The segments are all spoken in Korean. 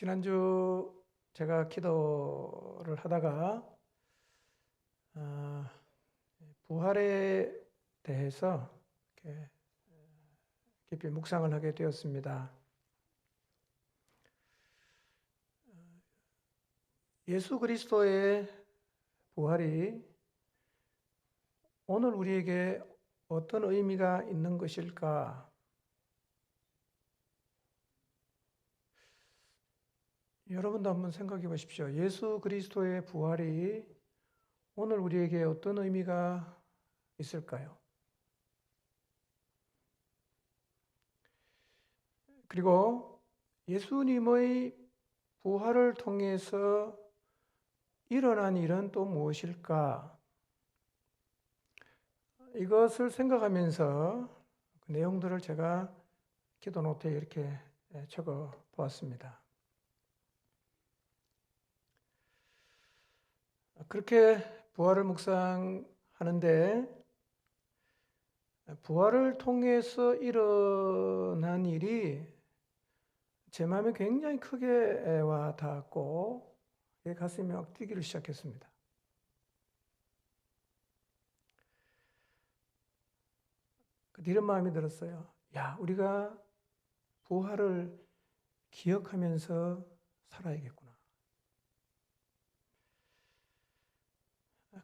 지난주 제가 기도를 하다가 아, 부활에 대해서 이렇게 깊이 묵상을 하게 되었습니다. 예수 그리스도의 부활이 오늘 우리에게 어떤 의미가 있는 것일까? 여러분도 한번 생각해 보십시오. 예수 그리스도의 부활이 오늘 우리에게 어떤 의미가 있을까요? 그리고 예수님의 부활을 통해서 일어난 일은 또 무엇일까? 이것을 생각하면서 그 내용들을 제가 기도 노트에 이렇게 적어 보았습니다. 그렇게 부활을 묵상하는데 부활을 통해서 일어난 일이 제 마음에 굉장히 크게 와 닿았고 가슴이 막 뛰기를 시작했습니다. 이런 마음이 들었어요. 야, 우리가 부활을 기억하면서 살아야겠구나.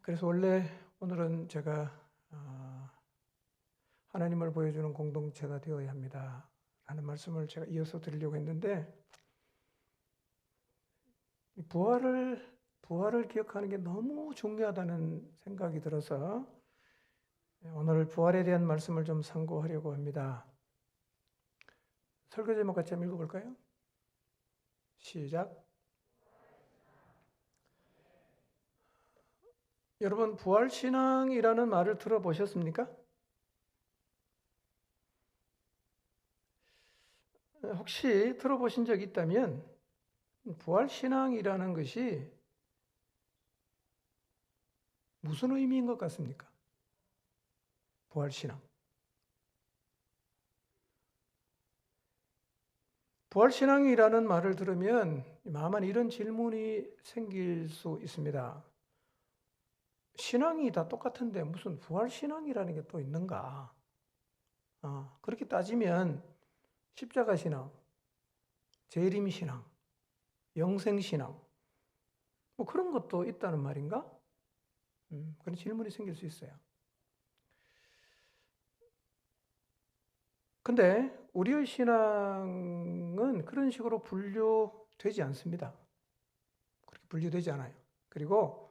그래서 원래 오늘은 제가 하나님을 보여주는 공동체가 되어야 합니다 라는 말씀을 제가 이어서 드리려고 했는데 부활을 기억하는 게 너무 중요하다는 생각이 들어서 오늘 부활에 대한 말씀을 좀 상고하려고 합니다. 설교 제목 같이 한번 읽어볼까요? 시작. 여러분, 부활신앙이라는 말을 들어보셨습니까? 혹시 들어보신 적 있다면 부활신앙이라는 것이 무슨 의미인 것 같습니까? 부활신앙. 부활신앙이라는 말을 들으면 마만 이런 질문이 생길 수 있습니다. 신앙이 다 똑같은데 무슨 부활신앙이라는 게 또 있는가? 그렇게 따지면 십자가신앙, 재림신앙, 영생신앙 뭐 그런 것도 있다는 말인가? 그런 질문이 생길 수 있어요. 근데 우리의 신앙은 그런 식으로 분류되지 않습니다. 그렇게 분류되지 않아요. 그리고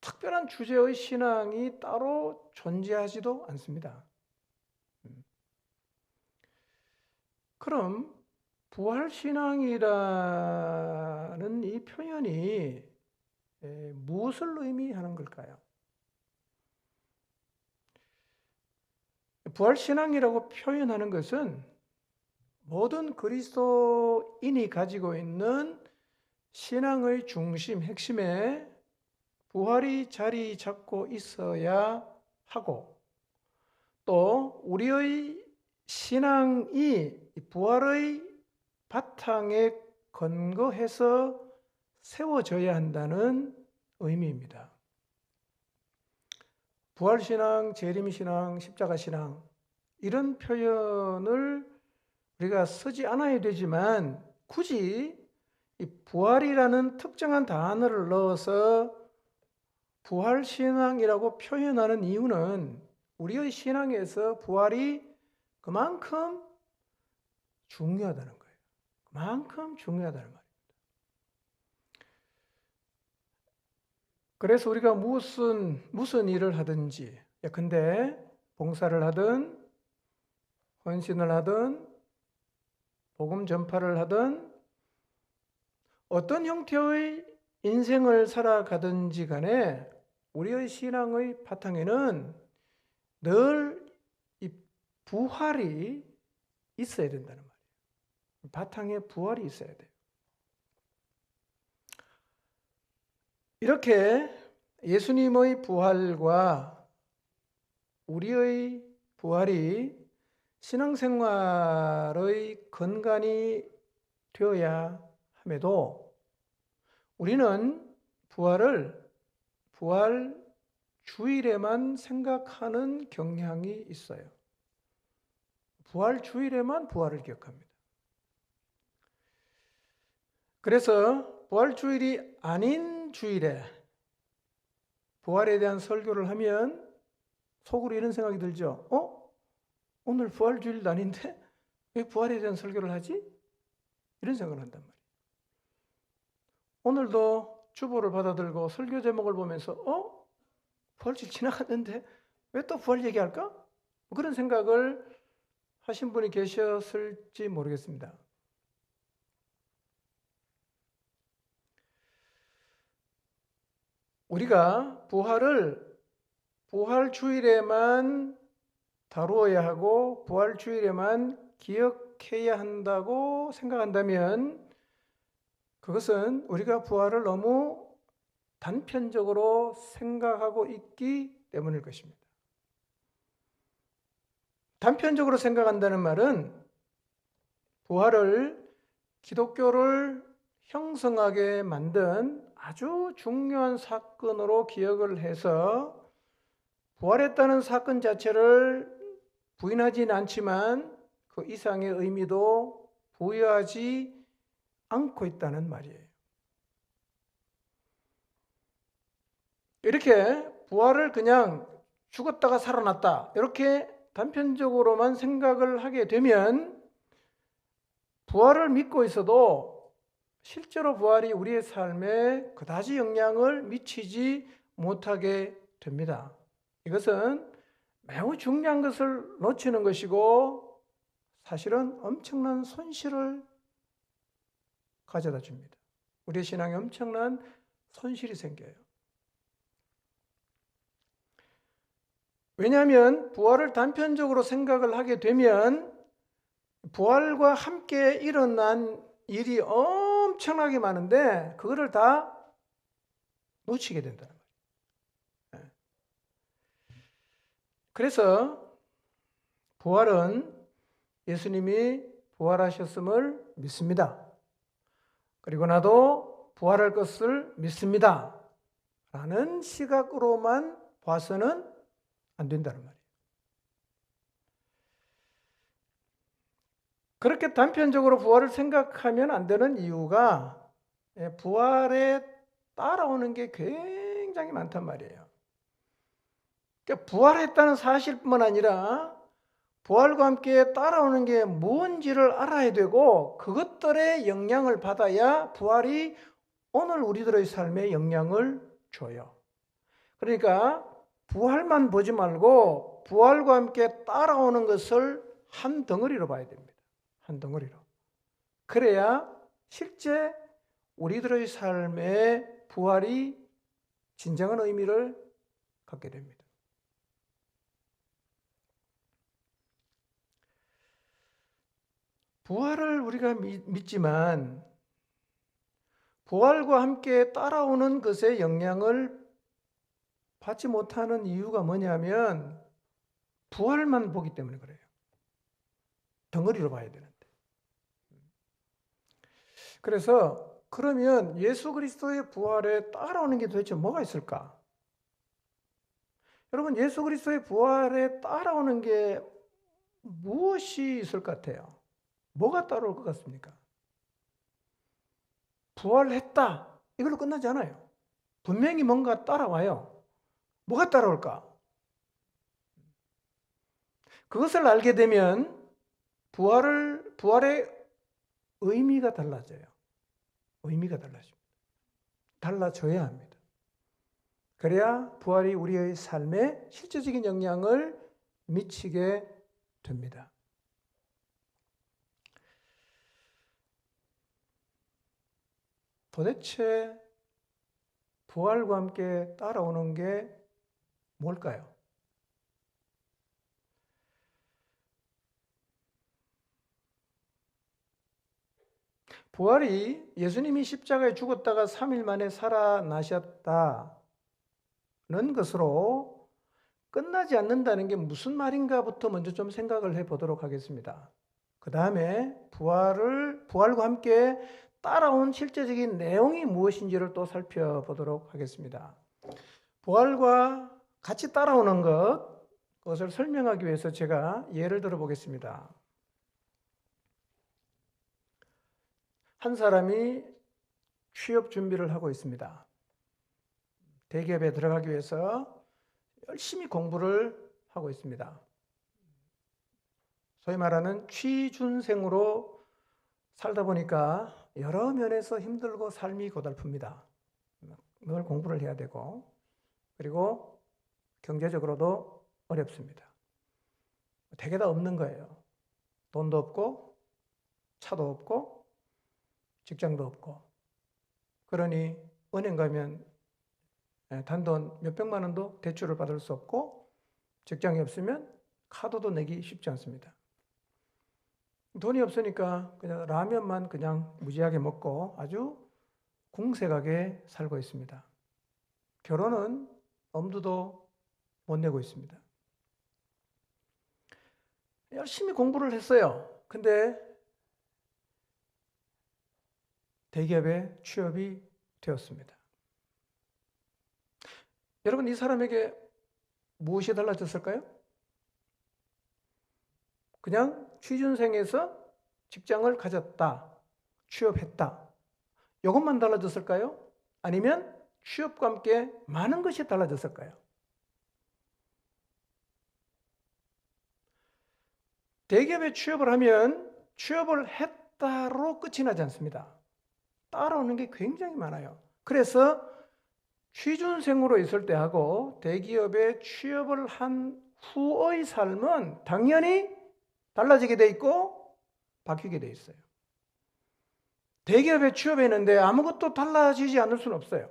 특별한 주제의 신앙이 따로 존재하지도 않습니다. 그럼 부활신앙이라는 이 표현이 무엇을 의미하는 걸까요? 부활신앙이라고 표현하는 것은 모든 그리스도인이 가지고 있는 신앙의 중심, 핵심에 부활이 자리 잡고 있어야 하고 또 우리의 신앙이 부활의 바탕에 근거해서 세워져야 한다는 의미입니다. 부활신앙, 재림신앙, 십자가신앙 이런 표현을 우리가 쓰지 않아야 되지만 굳이 이 부활이라는 특정한 단어를 넣어서 부활신앙이라고 표현하는 이유는 우리의 신앙에서 부활이 그만큼 중요하다는 거예요. 그만큼 중요하다는 말입니다. 그래서 우리가 무슨 일을 하든지, 근데 봉사를 하든, 헌신을 하든, 복음 전파를 하든, 어떤 형태의 인생을 살아가든지 간에 우리의 신앙의 바탕에는 늘 이 부활이 있어야 된다는 말이에요. 바탕에 부활이 있어야 돼요. 이렇게 예수님의 부활과 우리의 부활이 신앙생활의 근간이 되어야 함에도 우리는 부활 주일에만 생각하는 경향이 있어요. 부활 주일에만 부활을 기억합니다. 그래서 부활 주일이 아닌 주일에 부활에 대한 설교를 하면 속으로 이런 생각이 들죠. 오늘 부활 주일도 아닌데 왜 부활에 대한 설교를 하지? 이런 생각을 한단 말이에요. 오늘도 주보를 받아들고 설교 제목을 보면서 부활주일 지나갔는데 왜 또 부활 얘기할까? 그런 생각을 하신 분이 계셨을지 모르겠습니다. 우리가 부활 주일에만 다루어야 하고 부활 주일에만 기억해야 한다고 생각한다면 그것은 우리가 부활을 너무 단편적으로 생각하고 있기 때문일 것입니다. 단편적으로 생각한다는 말은 부활을 기독교를 형성하게 만든 아주 중요한 사건으로 기억을 해서 부활했다는 사건 자체를 부인하지는 않지만 그 이상의 의미도 부여하지 않고 있다는 말이에요. 이렇게 부활을 그냥 죽었다가 살아났다 이렇게 단편적으로만 생각을 하게 되면 부활을 믿고 있어도 실제로 부활이 우리의 삶에 그다지 영향을 미치지 못하게 됩니다. 이것은 매우 중요한 것을 놓치는 것이고 사실은 엄청난 손실을 가져다 줍니다. 우리의 신앙에 엄청난 손실이 생겨요. 왜냐하면 부활을 단편적으로 생각을 하게 되면 부활과 함께 일어난 일이 엄청나게 많은데 그거를 다 놓치게 된다는 거예요. 그래서 부활은 예수님이 부활하셨음을 믿습니다. 그리고 나도 부활할 것을 믿습니다. 라는 시각으로만 봐서는 안 된다는 말이에요. 그렇게 단편적으로 부활을 생각하면 안 되는 이유가 부활에 따라오는 게 굉장히 많단 말이에요. 그러니까 부활했다는 사실뿐만 아니라 부활과 함께 따라오는 게 뭔지를 알아야 되고 그것들의 영향을 받아야 부활이 오늘 우리들의 삶에 영향을 줘요. 그러니까 부활만 보지 말고 부활과 함께 따라오는 것을 한 덩어리로 봐야 됩니다. 한 덩어리로. 그래야 실제 우리들의 삶에 부활이 진정한 의미를 갖게 됩니다. 부활을 우리가 믿지만 부활과 함께 따라오는 것의 영향을 받지 못하는 이유가 뭐냐면 부활만 보기 때문에 그래요. 덩어리로 봐야 되는데. 그래서 그러면 예수 그리스도의 부활에 따라오는 게 도대체 뭐가 있을까? 여러분, 예수 그리스도의 부활에 따라오는 게 무엇이 있을 것 같아요? 뭐가 따라올 것 같습니까? 부활했다. 이걸로 끝나지 않아요. 분명히 뭔가 따라와요. 뭐가 따라올까? 그것을 알게 되면 부활의 의미가 달라져요. 의미가 달라집니다. 달라져야 합니다. 그래야 부활이 우리의 삶에 실제적인 영향을 미치게 됩니다. 도대체 부활과 함께 따라오는 게 뭘까요? 부활이 예수님이 십자가에 죽었다가 3일 만에 살아나셨다는 것으로 끝나지 않는다는 게 무슨 말인가부터 먼저 좀 생각을 해보도록 하겠습니다. 그 다음에 부활과 함께 따라온 실제적인 내용이 무엇인지를 또 살펴보도록 하겠습니다. 부활과 같이 따라오는 그것을 설명하기 위해서 제가 예를 들어 보겠습니다. 한 사람이 취업 준비를 하고 있습니다. 대기업에 들어가기 위해서 열심히 공부를 하고 있습니다. 소위 말하는 취준생으로 살다 보니까 여러 면에서 힘들고 삶이 고달픕니다. 늘 공부를 해야 되고, 그리고 경제적으로도 어렵습니다. 되게 다 없는 거예요. 돈도 없고, 차도 없고, 직장도 없고. 그러니 은행 가면 단돈 몇백만 원도 대출을 받을 수 없고, 직장이 없으면 카드도 내기 쉽지 않습니다. 돈이 없으니까 그냥 라면만 그냥 무지하게 먹고 아주 궁색하게 살고 있습니다. 결혼은 엄두도 못 내고 있습니다. 열심히 공부를 했어요. 근데 대기업에 취업이 되었습니다. 여러분, 이 사람에게 무엇이 달라졌을까요? 그냥 취준생에서 직장을 가졌다, 취업했다. 이것만 달라졌을까요? 아니면 취업과 함께 많은 것이 달라졌을까요? 대기업에 취업을 하면 취업을 했다로 끝이 나지 않습니다. 따라오는 게 굉장히 많아요. 그래서 취준생으로 있을 때하고 대기업에 취업을 한 후의 삶은 당연히 달라지게 돼 있고 바뀌게 돼 있어요. 대기업에 취업했는데 아무것도 달라지지 않을 수는 없어요.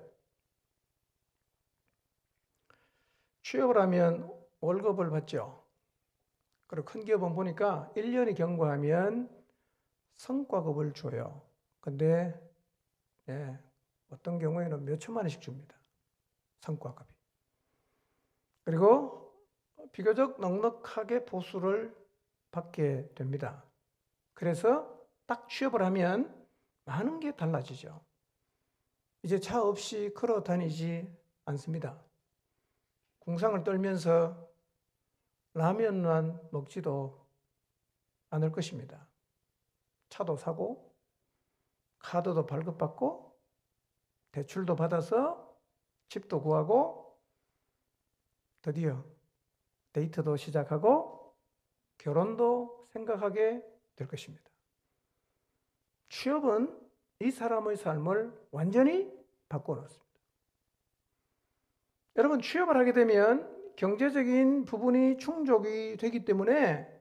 취업을 하면 월급을 받죠. 그리고 큰 기업은 보니까 1년이 경과하면 성과급을 줘요. 근데 어떤 경우에는 몇 천만 원씩 줍니다. 성과급이. 그리고 비교적 넉넉하게 보수를 받게 됩니다. 그래서 딱 취업을 하면 많은 게 달라지죠. 이제 차 없이 걸어 다니지 않습니다. 궁상을 떨면서 라면만 먹지도 않을 것입니다. 차도 사고 카드도 발급받고 대출도 받아서 집도 구하고 드디어 데이트도 시작하고 결혼도 생각하게 될 것입니다. 취업은 이 사람의 삶을 완전히 바꿔놓습니다. 여러분, 취업을 하게 되면 경제적인 부분이 충족이 되기 때문에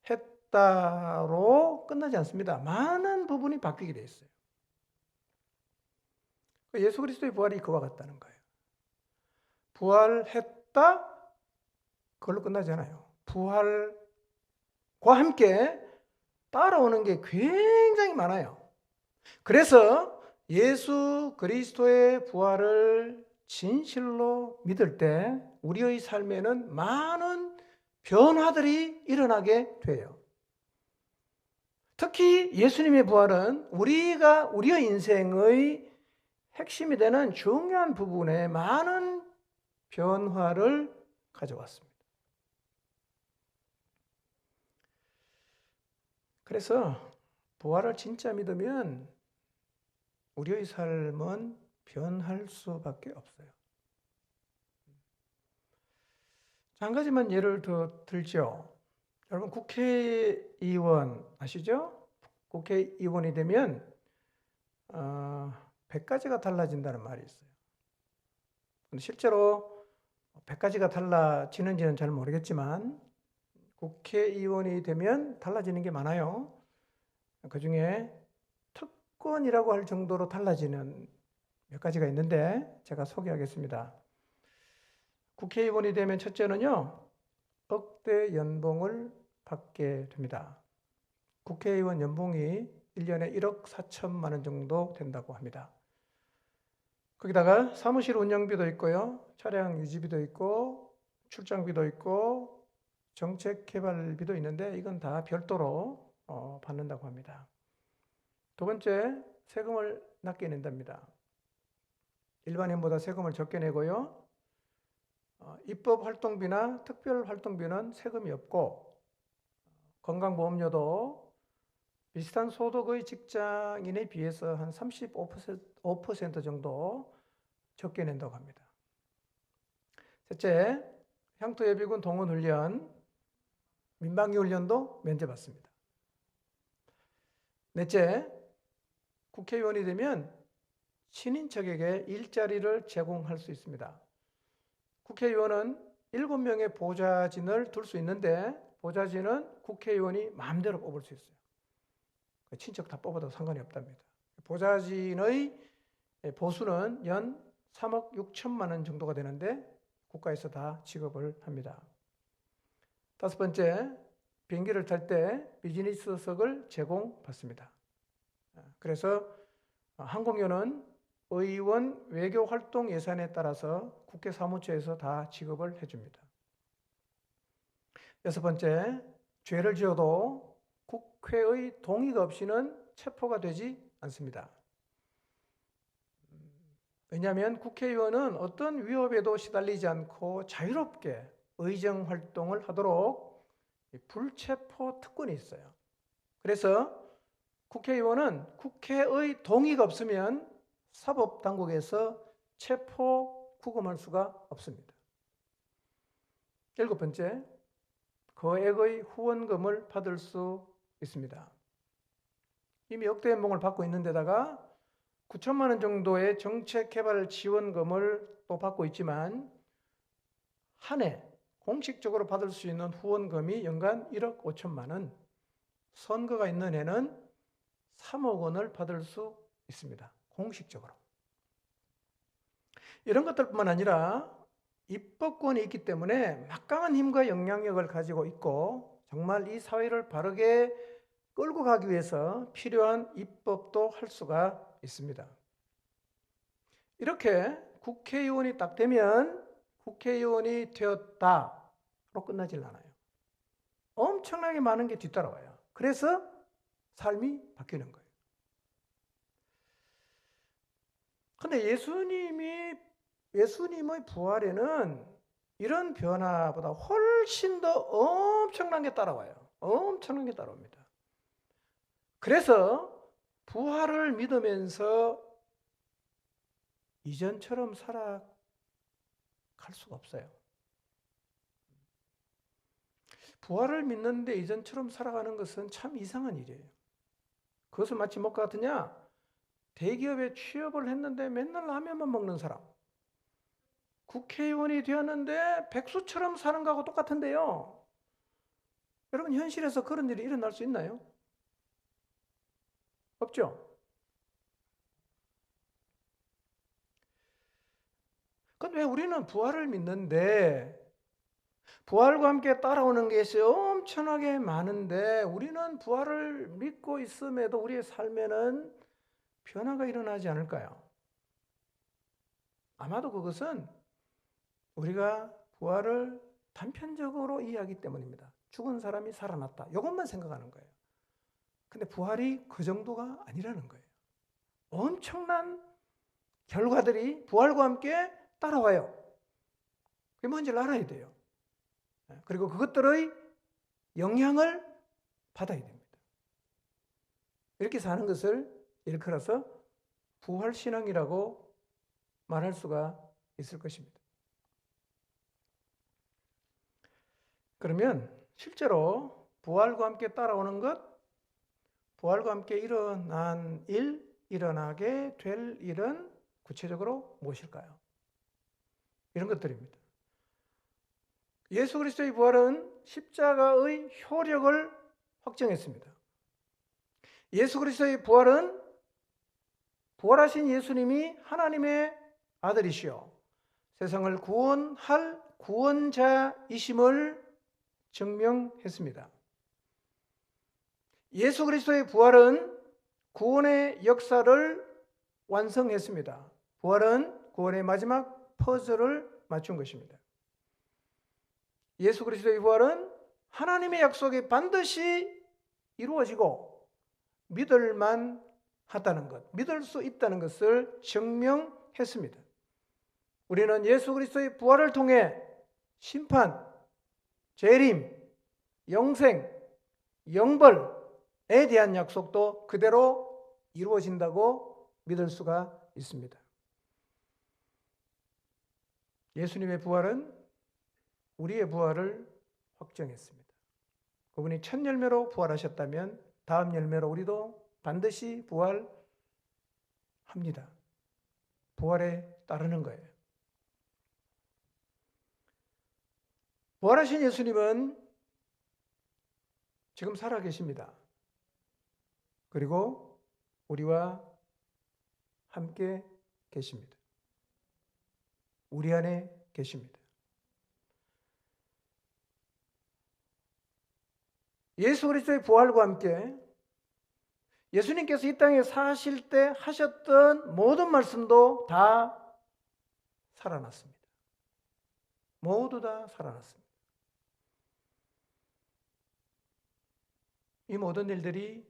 취업했다로 끝나지 않습니다. 많은 부분이 바뀌게 되어 있어요. 예수 그리스도의 부활이 그와 같다는 거예요. 부활했다? 그걸로 끝나지 않아요. 부활과 함께 따라오는 게 굉장히 많아요. 그래서 예수 그리스도의 부활을 진실로 믿을 때 우리의 삶에는 많은 변화들이 일어나게 돼요. 특히 예수님의 부활은 우리의 인생의 핵심이 되는 중요한 부분에 많은 변화를 가져왔습니다. 그래서 부활을 진짜 믿으면 우리의 삶은 변할 수밖에 없어요. 한 가지만 예를 더 들죠. 여러분, 국회의원 아시죠? 국회의원이 되면 100가지가 달라진다는 말이 있어요. 실제로 100가지가 달라지는지는 잘 모르겠지만 국회의원이 되면 달라지는 게 많아요. 그 중에 특권이라고 할 정도로 달라지는 몇 가지가 있는데 제가 소개하겠습니다. 국회의원이 되면 첫째는요, 억대 연봉을 받게 됩니다. 국회의원 연봉이 1년에 1억 4천만 원 정도 된다고 합니다. 거기다가 사무실 운영비도 있고요, 차량 유지비도 있고, 출장비도 있고, 정책 개발비도 있는데 이건 다 별도로 받는다고 합니다. 두 번째, 세금을 낮게 낸답니다. 일반인보다 세금을 적게 내고요. 입법활동비나 특별활동비는 세금이 없고 건강보험료도 비슷한 소득의 직장인에 비해서 한 35% 정도 적게 낸다고 합니다. 셋째, 향토예비군 동원훈련, 민방위훈련도 면제받습니다. 넷째, 국회의원이 되면 친인척에게 일자리를 제공할 수 있습니다. 국회의원은 7명의 보좌진을 둘 수 있는데 보좌진은 국회의원이 마음대로 뽑을 수 있어요. 친척 다 뽑아도 상관이 없답니다. 보좌진의 보수는 연 3억 6천만 원 정도가 되는데 국가에서 다 지급을 합니다. 다섯 번째, 비행기를 탈 때 비즈니스석을 제공받습니다. 그래서 항공료는 의원 외교활동 예산에 따라서 국회 사무처에서 다 지급을 해줍니다. 여섯 번째, 죄를 지어도 국회의 동의가 없이는 체포가 되지 않습니다. 왜냐하면 국회의원은 어떤 위협에도 시달리지 않고 자유롭게 의정활동을 하도록 불체포 특권이 있어요. 그래서 국회의원은 국회의 동의가 없으면 사법당국에서 체포 구금할 수가 없습니다. 일곱 번째, 거액의 후원금을 받을 수 있습니다. 이미 역대 연봉을 받고 있는 데다가 9천만 원 정도의 정책개발 지원금을 또 받고 있지만 한 해 공식적으로 받을 수 있는 후원금이 연간 1억 5천만 원, 선거가 있는 해는 3억 원을 받을 수 있습니다. 공식적으로. 이런 것들뿐만 아니라 입법권이 있기 때문에 막강한 힘과 영향력을 가지고 있고 정말 이 사회를 바르게 끌고 가기 위해서 필요한 입법도 할 수가 있습니다. 이렇게 국회의원이 딱 되면 국회의원이 되었다로 끝나질 않아요. 엄청나게 많은 게 뒤따라와요. 그래서 삶이 바뀌는 거예요. 근데 예수님의 부활에는 이런 변화보다 훨씬 더 엄청난 게 따라와요. 엄청난 게 따라옵니다. 그래서 부활을 믿으면서 이전처럼 살아갈 수가 없어요. 부활을 믿는데 이전처럼 살아가는 것은 참 이상한 일이에요. 그것은 마치 뭐가 같으냐? 대기업에 취업을 했는데 맨날 라면만 먹는 사람. 국회의원이 되었는데 백수처럼 사는 거하고 똑같은데요. 여러분, 현실에서 그런 일이 일어날 수 있나요? 없죠? 근데 왜 우리는 부활을 믿는데 부활과 함께 따라오는 것이 엄청나게 많은데 우리는 부활을 믿고 있음에도 우리의 삶에는 변화가 일어나지 않을까요? 아마도 그것은 우리가 부활을 단편적으로 이해하기 때문입니다. 죽은 사람이 살아났다. 이것만 생각하는 거예요. 근데 부활이 그 정도가 아니라는 거예요. 엄청난 결과들이 부활과 함께 따라와요. 그게 뭔지를 알아야 돼요. 그리고 그것들의 영향을 받아야 됩니다. 이렇게 사는 것을 일컬어서 부활신앙이라고 말할 수가 있을 것입니다. 그러면 실제로 부활과 함께 따라오는 것, 부활과 함께 일어난 일, 일어나게 될 일은 구체적으로 무엇일까요? 이런 것들입니다. 예수 그리스도의 부활은 십자가의 효력을 확정했습니다. 예수 그리스도의 부활은 부활하신 예수님이 하나님의 아들이시요 세상을 구원할 구원자이심을 증명했습니다. 예수 그리스도의 부활은 구원의 역사를 완성했습니다. 부활은 구원의 마지막 퍼즐을 맞춘 것입니다. 예수 그리스도의 부활은 하나님의 약속이 반드시 이루어지고 믿을 만 가능하다는 것, 믿을 수 있다는 것을 증명했습니다. 우리는 예수 그리스도의 부활을 통해 심판, 재림, 영생, 영벌에 대한 약속도 그대로 이루어진다고 믿을 수가 있습니다. 예수님의 부활은 우리의 부활을 확정했습니다. 그분이 첫 열매로 부활하셨다면 다음 열매로 우리도 반드시 부활합니다. 부활에 따르는 거예요. 부활하신 예수님은 지금 살아계십니다. 그리고 우리와 함께 계십니다. 우리 안에 계십니다. 예수 그리스도의 부활과 함께 예수님께서 이 땅에 사실 때 하셨던 모든 말씀도 다 살아났습니다. 모두 다 살아났습니다. 이 모든 일들이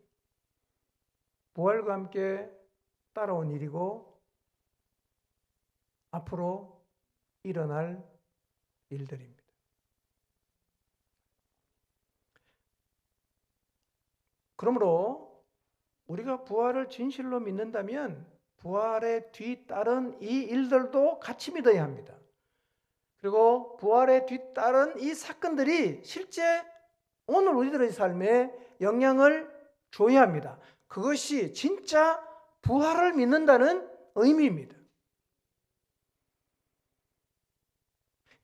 부활과 함께 따라온 일이고 앞으로 일어날 일들입니다. 그러므로 우리가 부활을 진실로 믿는다면 부활에 뒤따른 이 일들도 같이 믿어야 합니다. 그리고 부활에 뒤따른 이 사건들이 실제 오늘 우리들의 삶에 영향을 줘야 합니다. 그것이 진짜 부활을 믿는다는 의미입니다.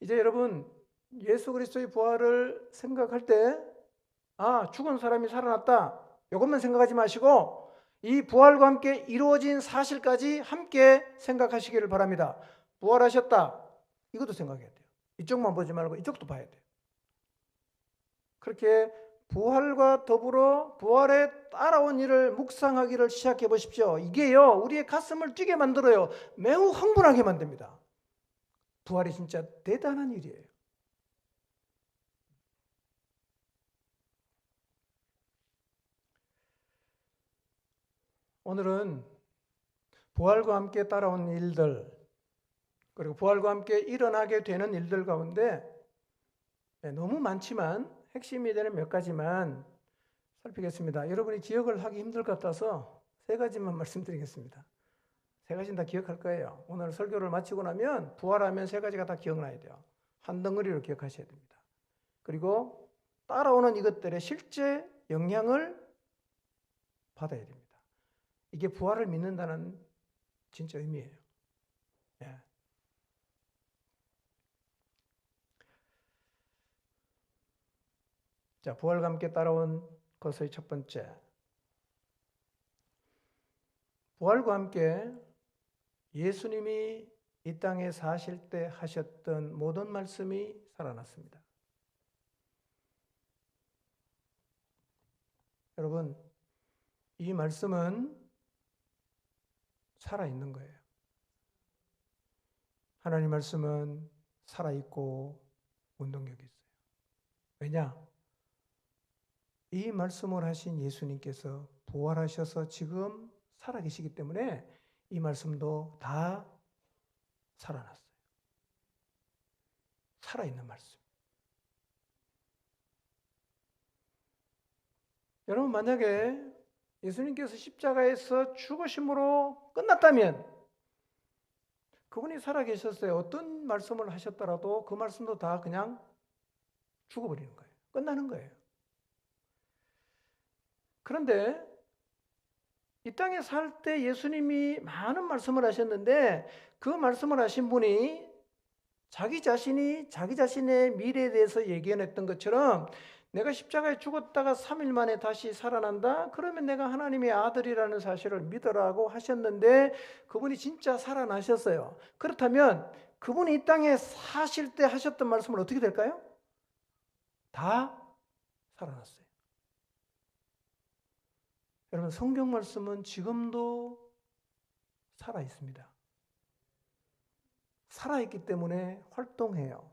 이제 여러분, 예수 그리스도의 부활을 생각할 때 죽은 사람이 살아났다, 이것만 생각하지 마시고 이 부활과 함께 이루어진 사실까지 함께 생각하시기를 바랍니다. 부활하셨다, 이것도 생각해야 돼요. 이쪽만 보지 말고 이쪽도 봐야 돼요. 그렇게 부활과 더불어 부활에 따라온 일을 묵상하기를 시작해 보십시오. 이게요, 우리의 가슴을 뛰게 만들어요. 매우 흥분하게 만듭니다. 부활이 진짜 대단한 일이에요. 오늘은 부활과 함께 따라온 일들, 그리고 부활과 함께 일어나게 되는 일들 가운데 너무 많지만 핵심이 되는 몇 가지만 살피겠습니다. 여러분이 기억을 하기 힘들 것 같아서 세 가지만 말씀드리겠습니다. 세 가지는 다 기억할 거예요. 오늘 설교를 마치고 나면 부활하면 세 가지가 다 기억나야 돼요. 한 덩어리로 기억하셔야 됩니다. 그리고 따라오는 이것들의 실제 영향을 받아야 됩니다. 이게 부활을 믿는다는 진짜 의미예요. 예. 자, 부활과 함께 따라온 것의 첫 번째. 부활과 함께 예수님이 이 땅에 사실 때 하셨던 모든 말씀이 살아났습니다. 여러분, 이 말씀은 살아있는 거예요. 하나님 말씀은 살아있고 운동력이 있어요. 왜냐? 이 말씀을 하신 예수님께서 부활하셔서 지금 살아계시기 때문에 이 말씀도 다 살아났어요. 살아있는 말씀. 여러분, 만약에 예수님께서 십자가에서 죽으심으로 끝났다면 그분이 살아계셨어요. 어떤 말씀을 하셨더라도 그 말씀도 다 그냥 죽어버리는 거예요. 끝나는 거예요. 그런데 이 땅에 살 때 예수님이 많은 말씀을 하셨는데 그 말씀을 하신 분이 자기 자신이 자기 자신의 미래에 대해서 예견했던 것처럼 내가 십자가에 죽었다가 3일 만에 다시 살아난다? 그러면 내가 하나님의 아들이라는 사실을 믿으라고 하셨는데 그분이 진짜 살아나셨어요. 그렇다면 그분이 이 땅에 사실 때 하셨던 말씀은 어떻게 될까요? 다 살아났어요. 여러분, 성경 말씀은 지금도 살아있습니다. 살아있기 때문에 활동해요.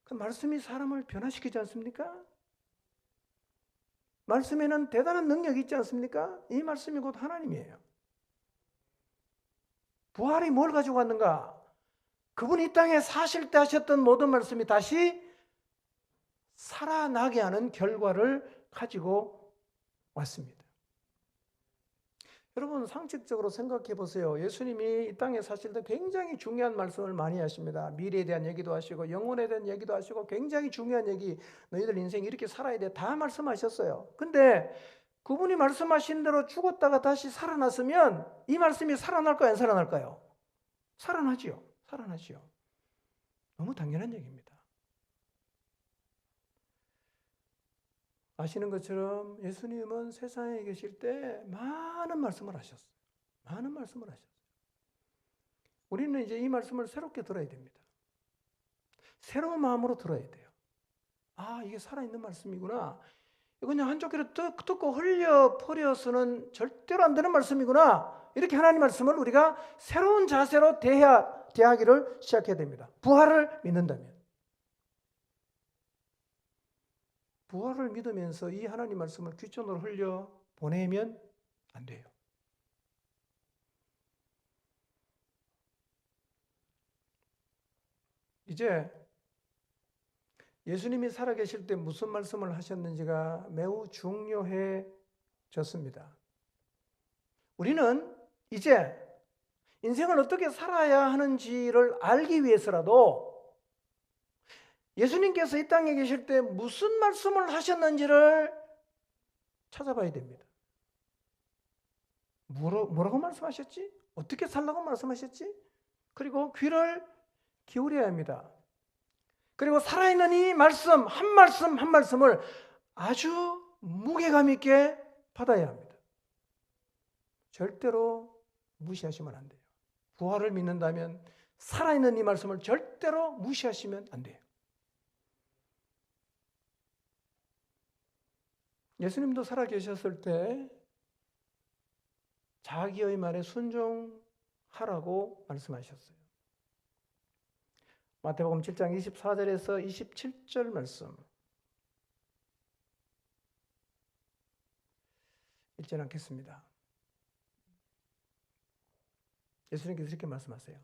그 말씀이 사람을 변화시키지 않습니까? 말씀에는 대단한 능력이 있지 않습니까? 이 말씀이 곧 하나님이에요. 부활이 뭘 가지고 왔는가? 그분이 이 땅에 사실 때 하셨던 모든 말씀이 다시 살아나게 하는 결과를 가지고 왔습니다. 여러분 상식적으로 생각해 보세요. 예수님이 이 땅에 사실 때 굉장히 중요한 말씀을 많이 하십니다. 미래에 대한 얘기도 하시고 영혼에 대한 얘기도 하시고 굉장히 중요한 얘기, 너희들 인생 이렇게 살아야 돼, 다 말씀하셨어요. 근데 그분이 말씀하신 대로 죽었다가 다시 살아났으면 이 말씀이 살아날까요? 안 살아날까요? 살아나지요. 살아나지요. 너무 당연한 얘기입니다. 아시는 것처럼 예수님은 세상에 계실 때 많은 말씀을 하셨어요. 많은 말씀을 하셨어요. 우리는 이제 이 말씀을 새롭게 들어야 됩니다. 새로운 마음으로 들어야 돼요. 아, 이게 살아있는 말씀이구나. 이거 그냥 한쪽 귀로 듣고 흘려 버려서는 절대로 안 되는 말씀이구나. 이렇게 하나님 말씀을 우리가 새로운 자세로 대하기를 시작해야 됩니다. 부활을 믿는다면. 부활을 믿으면서 이 하나님 말씀을 귓전으로 흘려 보내면 안 돼요. 이제 예수님이 살아계실 때 무슨 말씀을 하셨는지가 매우 중요해졌습니다. 우리는 이제 인생을 어떻게 살아야 하는지를 알기 위해서라도 예수님께서 이 땅에 계실 때 무슨 말씀을 하셨는지를 찾아봐야 됩니다. 뭐라고 말씀하셨지? 어떻게 살라고 말씀하셨지? 그리고 귀를 기울여야 합니다. 그리고 살아있는 이 말씀, 한 말씀 한 말씀을 아주 무게감 있게 받아야 합니다. 절대로 무시하시면 안 돼요. 부활을 믿는다면 살아있는 이 말씀을 절대로 무시하시면 안 돼요. 예수님도 살아계셨을 때 자기의 말에 순종하라고 말씀하셨어요. 마태복음 7장 24절에서 27절 말씀 읽지 않겠습니다. 예수님께서 이렇게 말씀하세요.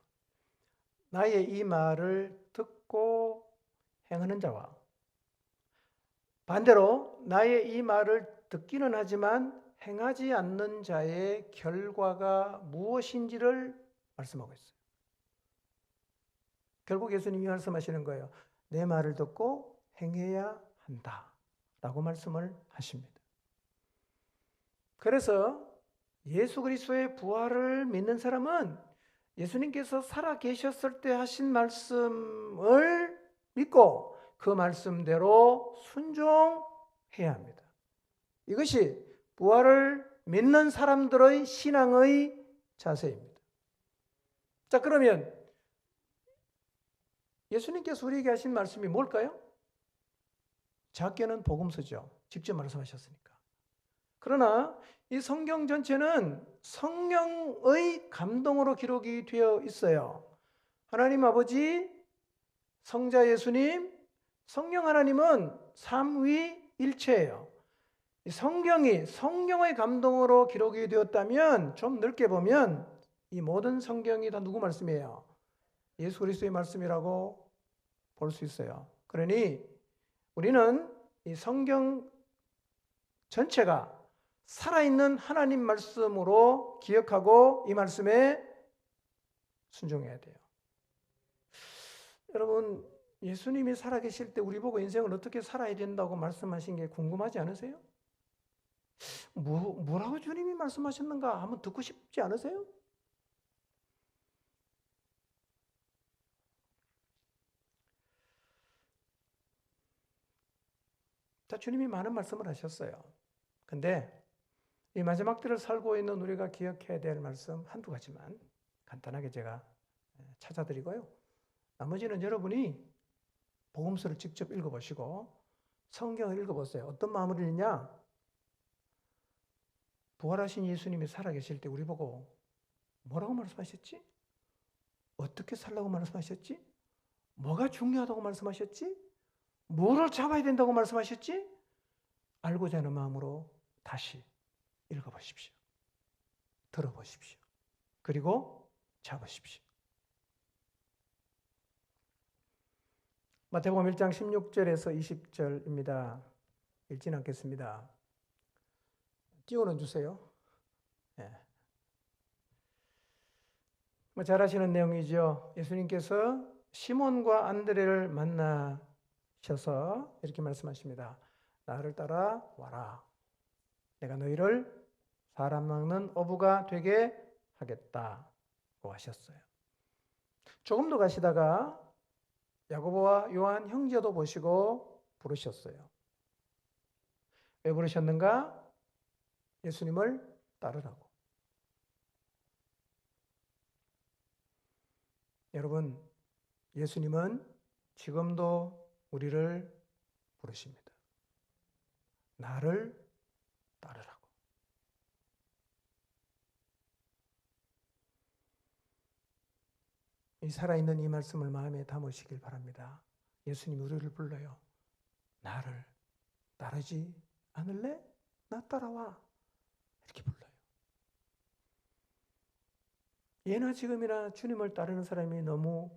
나의 이 말을 듣고 행하는 자와 반대로 나의 이 말을 듣기는 하지만 행하지 않는 자의 결과가 무엇인지를 말씀하고 있어요. 결국 예수님이 말씀하시는 거예요. 내 말을 듣고 행해야 한다 라고 말씀을 하십니다. 그래서 예수 그리스도의 부활을 믿는 사람은 예수님께서 살아계셨을 때 하신 말씀을 믿고 그 말씀대로 순종해야 합니다. 이것이 부활을 믿는 사람들의 신앙의 자세입니다. 자, 그러면 예수님께서 우리에게 하신 말씀이 뭘까요? 작게는 복음서죠. 직접 말씀하셨으니까. 그러나 이 성경 전체는 성령의 감동으로 기록이 되어 있어요. 하나님 아버지, 성자 예수님, 성령 하나님은 삼위일체예요. 이 성경이 성령의 감동으로 기록이 되었다면 좀 넓게 보면 이 모든 성경이 다 누구 말씀이에요? 예수 그리스도의 말씀이라고 볼 수 있어요. 그러니 우리는 이 성경 전체가 살아있는 하나님 말씀으로 기억하고 이 말씀에 순종해야 돼요. 여러분, 예수님이 살아계실 때 우리 보고 인생을 어떻게 살아야 된다고 말씀하신 게 궁금하지 않으세요? 뭐라고 주님이 말씀하셨는가 한번 듣고 싶지 않으세요? 자, 주님이 많은 말씀을 하셨어요. 근데 이 마지막 때를 살고 있는 우리가 기억해야 될 말씀 한두 가지만 간단하게 제가 찾아드리고요. 나머지는 여러분이 복음서를 직접 읽어보시고 성경을 읽어보세요. 어떤 마음으로 읽냐? 부활하신 예수님이 살아계실 때 우리 보고 뭐라고 말씀하셨지? 어떻게 살라고 말씀하셨지? 뭐가 중요하다고 말씀하셨지? 뭐를 잡아야 된다고 말씀하셨지? 알고자 하는 마음으로 다시 읽어보십시오. 들어보십시오. 그리고 잡으십시오. 마태복음 1장 16절에서 20절입니다. 읽지는 않겠습니다. 띄워는 주세요. 네. 잘 아시는 내용이죠. 예수님께서 시몬과 안드레를 만나셔서 이렇게 말씀하십니다. 나를 따라와라. 내가 너희를 사람 낚는 어부가 되게 하겠다고 하셨어요. 조금 더 가시다가 야고보와 요한 형제도 보시고 부르셨어요. 왜 부르셨는가? 예수님을 따르라고. 여러분, 예수님은 지금도 우리를 부르십니다. 나를 따르라고. 이 살아있는 이 말씀을 마음에 담으시길 바랍니다. 예수님이 우리를 불러요. 나를 따르지 않을래? 나 따라와. 이렇게 불러요. 예나 지금이나 주님을 따르는 사람이 너무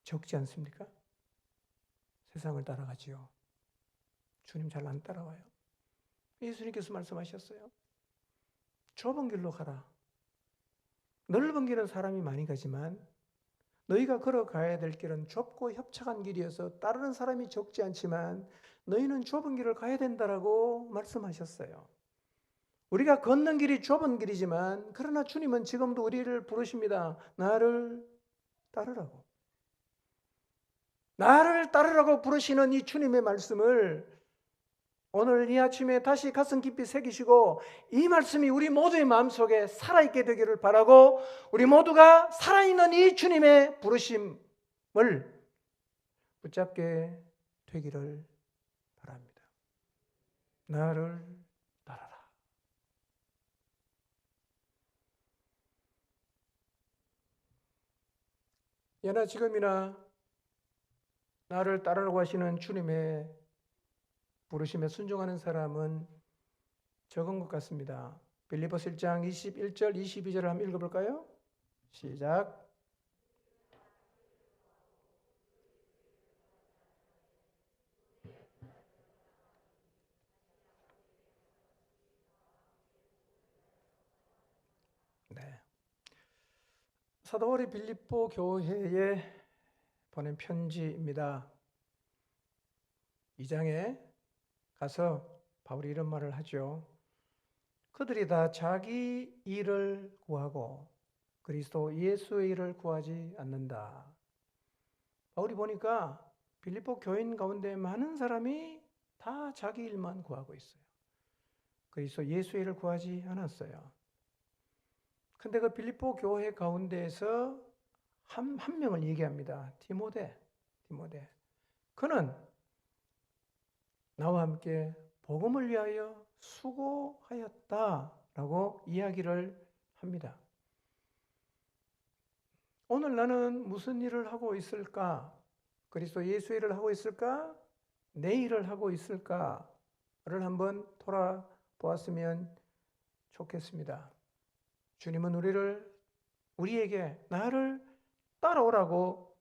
적지 않습니까? 세상을 따라가지요. 주님 잘 안 따라와요. 예수님께서 말씀하셨어요. 좁은 길로 가라. 넓은 길은 사람이 많이 가지만 너희가 걸어가야 될 길은 좁고 협착한 길이어서 따르는 사람이 적지 않지만 너희는 좁은 길을 가야 된다라고 말씀하셨어요. 우리가 걷는 길이 좁은 길이지만 그러나 주님은 지금도 우리를 부르십니다. 나를 따르라고. 나를 따르라고 부르시는 이 주님의 말씀을 오늘 이 아침에 다시 가슴 깊이 새기시고 이 말씀이 우리 모두의 마음속에 살아있게 되기를 바라고 우리 모두가 살아있는 이 주님의 부르심을 붙잡게 되기를 바랍니다. 나를 따라라. 예나 지금이나 나를 따르라고 하시는 주님의 부르심에 순종하는 사람은 적은 것 같습니다. 빌립보서 1장 21절 22절을 한번 읽어볼까요? 시작. 네. 사도 바울이 빌립보 교회에 보낸 편지입니다. 2장에 가서 바울이 이런 말을 하죠. 그들이 다 자기 일을 구하고 그리스도 예수의 일을 구하지 않는다. 바울이 보니까 빌립보 교인 가운데 많은 사람이 다 자기 일만 구하고 있어요. 그리스도 예수의 일을 구하지 않았어요. 근데 그 빌립보 교회 가운데에서 한 명을 얘기합니다. 디모데. 그는 나와 함께 복음을 위하여 수고하였다라고 이야기를 합니다. 오늘 나는 무슨 일을 하고 있을까? 그리스도 예수의 일을 하고 있을까? 내 일을 하고 있을까를 한번 돌아보았으면 좋겠습니다. 주님은 우리에게 나를 따라오라고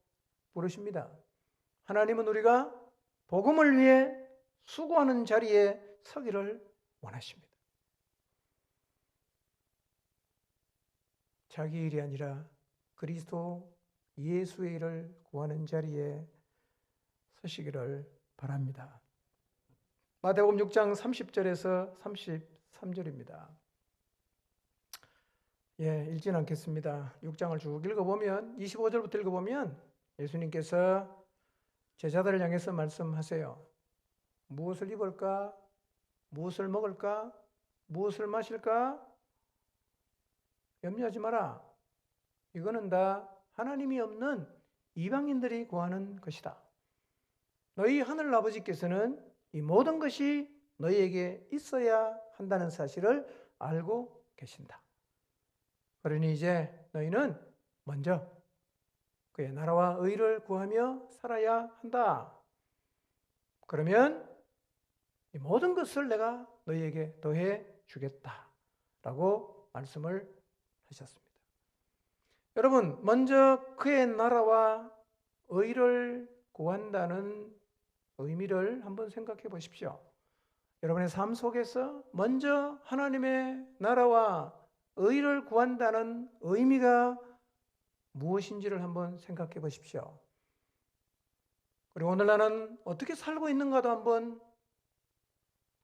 부르십니다. 하나님은 우리가 복음을 위해 수고하는 자리에 서기를 원하십니다. 자기 일이 아니라 그리스도 예수의 일을 구하는 자리에 서시기를 바랍니다. 마태복음 6장 30절에서 33절입니다. 읽지는 않겠습니다. 6장을 쭉 읽어보면 25절부터 읽어보면 예수님께서 제자들을 향해서 말씀하세요. 무엇을 입을까? 무엇을 먹을까? 무엇을 마실까? 염려하지 마라. 이거는 다 하나님이 없는 이방인들이 구하는 것이다. 너희 하늘 아버지께서는 이 모든 것이 너희에게 있어야 한다는 사실을 알고 계신다. 그러니 이제 너희는 먼저 그의 나라와 의를 구하며 살아야 한다. 그러면 이 모든 것을 내가 너희에게 더해 주겠다라고 말씀을 하셨습니다. 여러분, 먼저 그의 나라와 의를 구한다는 의미를 한번 생각해 보십시오. 여러분의 삶 속에서 먼저 하나님의 나라와 의를 구한다는 의미가 무엇인지를 한번 생각해 보십시오. 그리고 오늘 나는 어떻게 살고 있는가도 한번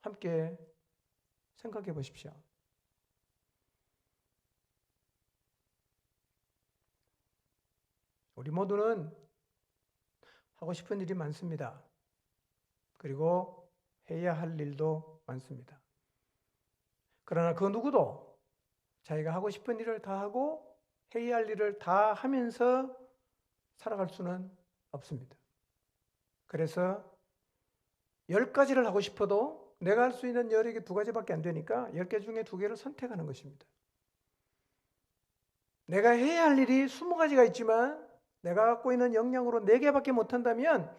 함께 생각해 보십시오. 우리 모두는 하고 싶은 일이 많습니다. 그리고 해야 할 일도 많습니다. 그러나 그 누구도 자기가 하고 싶은 일을 다 하고 해야 할 일을 다 하면서 살아갈 수는 없습니다. 그래서 10가지를 하고 싶어도 내가 할 수 있는 여력이 2가지밖에 안 되니까 10개 중에 2개를 선택하는 것입니다. 내가 해야 할 일이 20가지가 있지만 내가 갖고 있는 역량으로 4개밖에 못한다면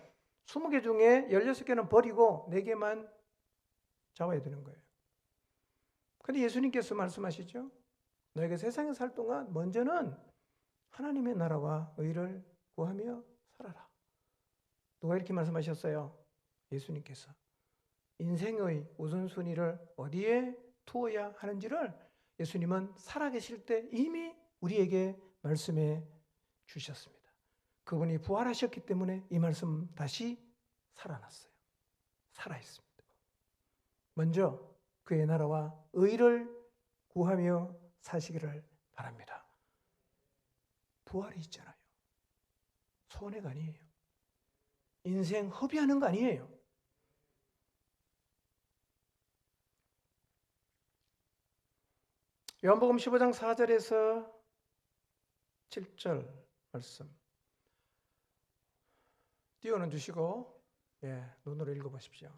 20개 중에 16개는 버리고 4개만 잡아야 되는 거예요. 그런데 예수님께서 말씀하시죠. 너에게 세상에 살 동안 먼저는 하나님의 나라와 의를 구하며 살아라. 누가 이렇게 말씀하셨어요? 예수님께서. 인생의 우선순위를 어디에 두어야 하는지를 예수님은 살아계실 때 이미 우리에게 말씀해 주셨습니다. 그분이 부활하셨기 때문에 이 말씀 다시 살아났어요. 살아있습니다. 먼저 그의 나라와 의를 구하며 사시기를 바랍니다. 부활이 있잖아요. 손해가 아니에요. 인생 허비하는 거 아니에요. 요한복음 15장 4절에서 7절 말씀 띄워는 주시고 눈으로 읽어보십시오.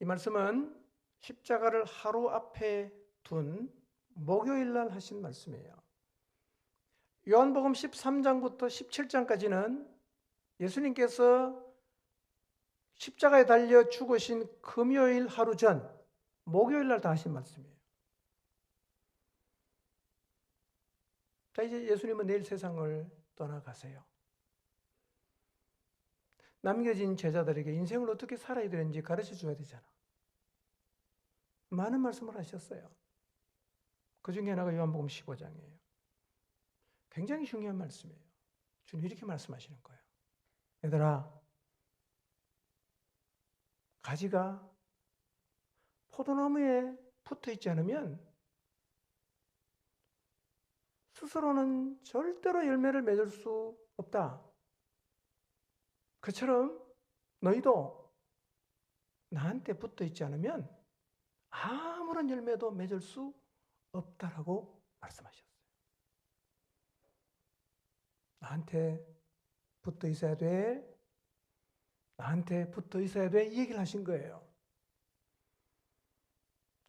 이 말씀은 십자가를 하루 앞에 둔 목요일 날 하신 말씀이에요. 요한복음 13장부터 17장까지는 예수님께서 십자가에 달려 죽으신 금요일 하루 전 목요일 날 다 하신 말씀이에요. 자, 이제 예수님은 내일 세상을 떠나가세요. 남겨진 제자들에게 인생을 어떻게 살아야 되는지 가르쳐 줘야 되잖아. 많은 말씀을 하셨어요. 그 중에 하나가 요한복음 15장이에요. 굉장히 중요한 말씀이에요. 주님 이렇게 말씀하시는 거예요. 얘들아, 가지가 포도나무에 붙어 있지 않으면 스스로는 절대로 열매를 맺을 수 없다. 그처럼 너희도 나한테 붙어 있지 않으면 아무런 열매도 맺을 수 없다라고 말씀하셨어요. 나한테 붙어 있어야 돼. 나한테 붙어 있어야 돼. 이 얘기를 하신 거예요.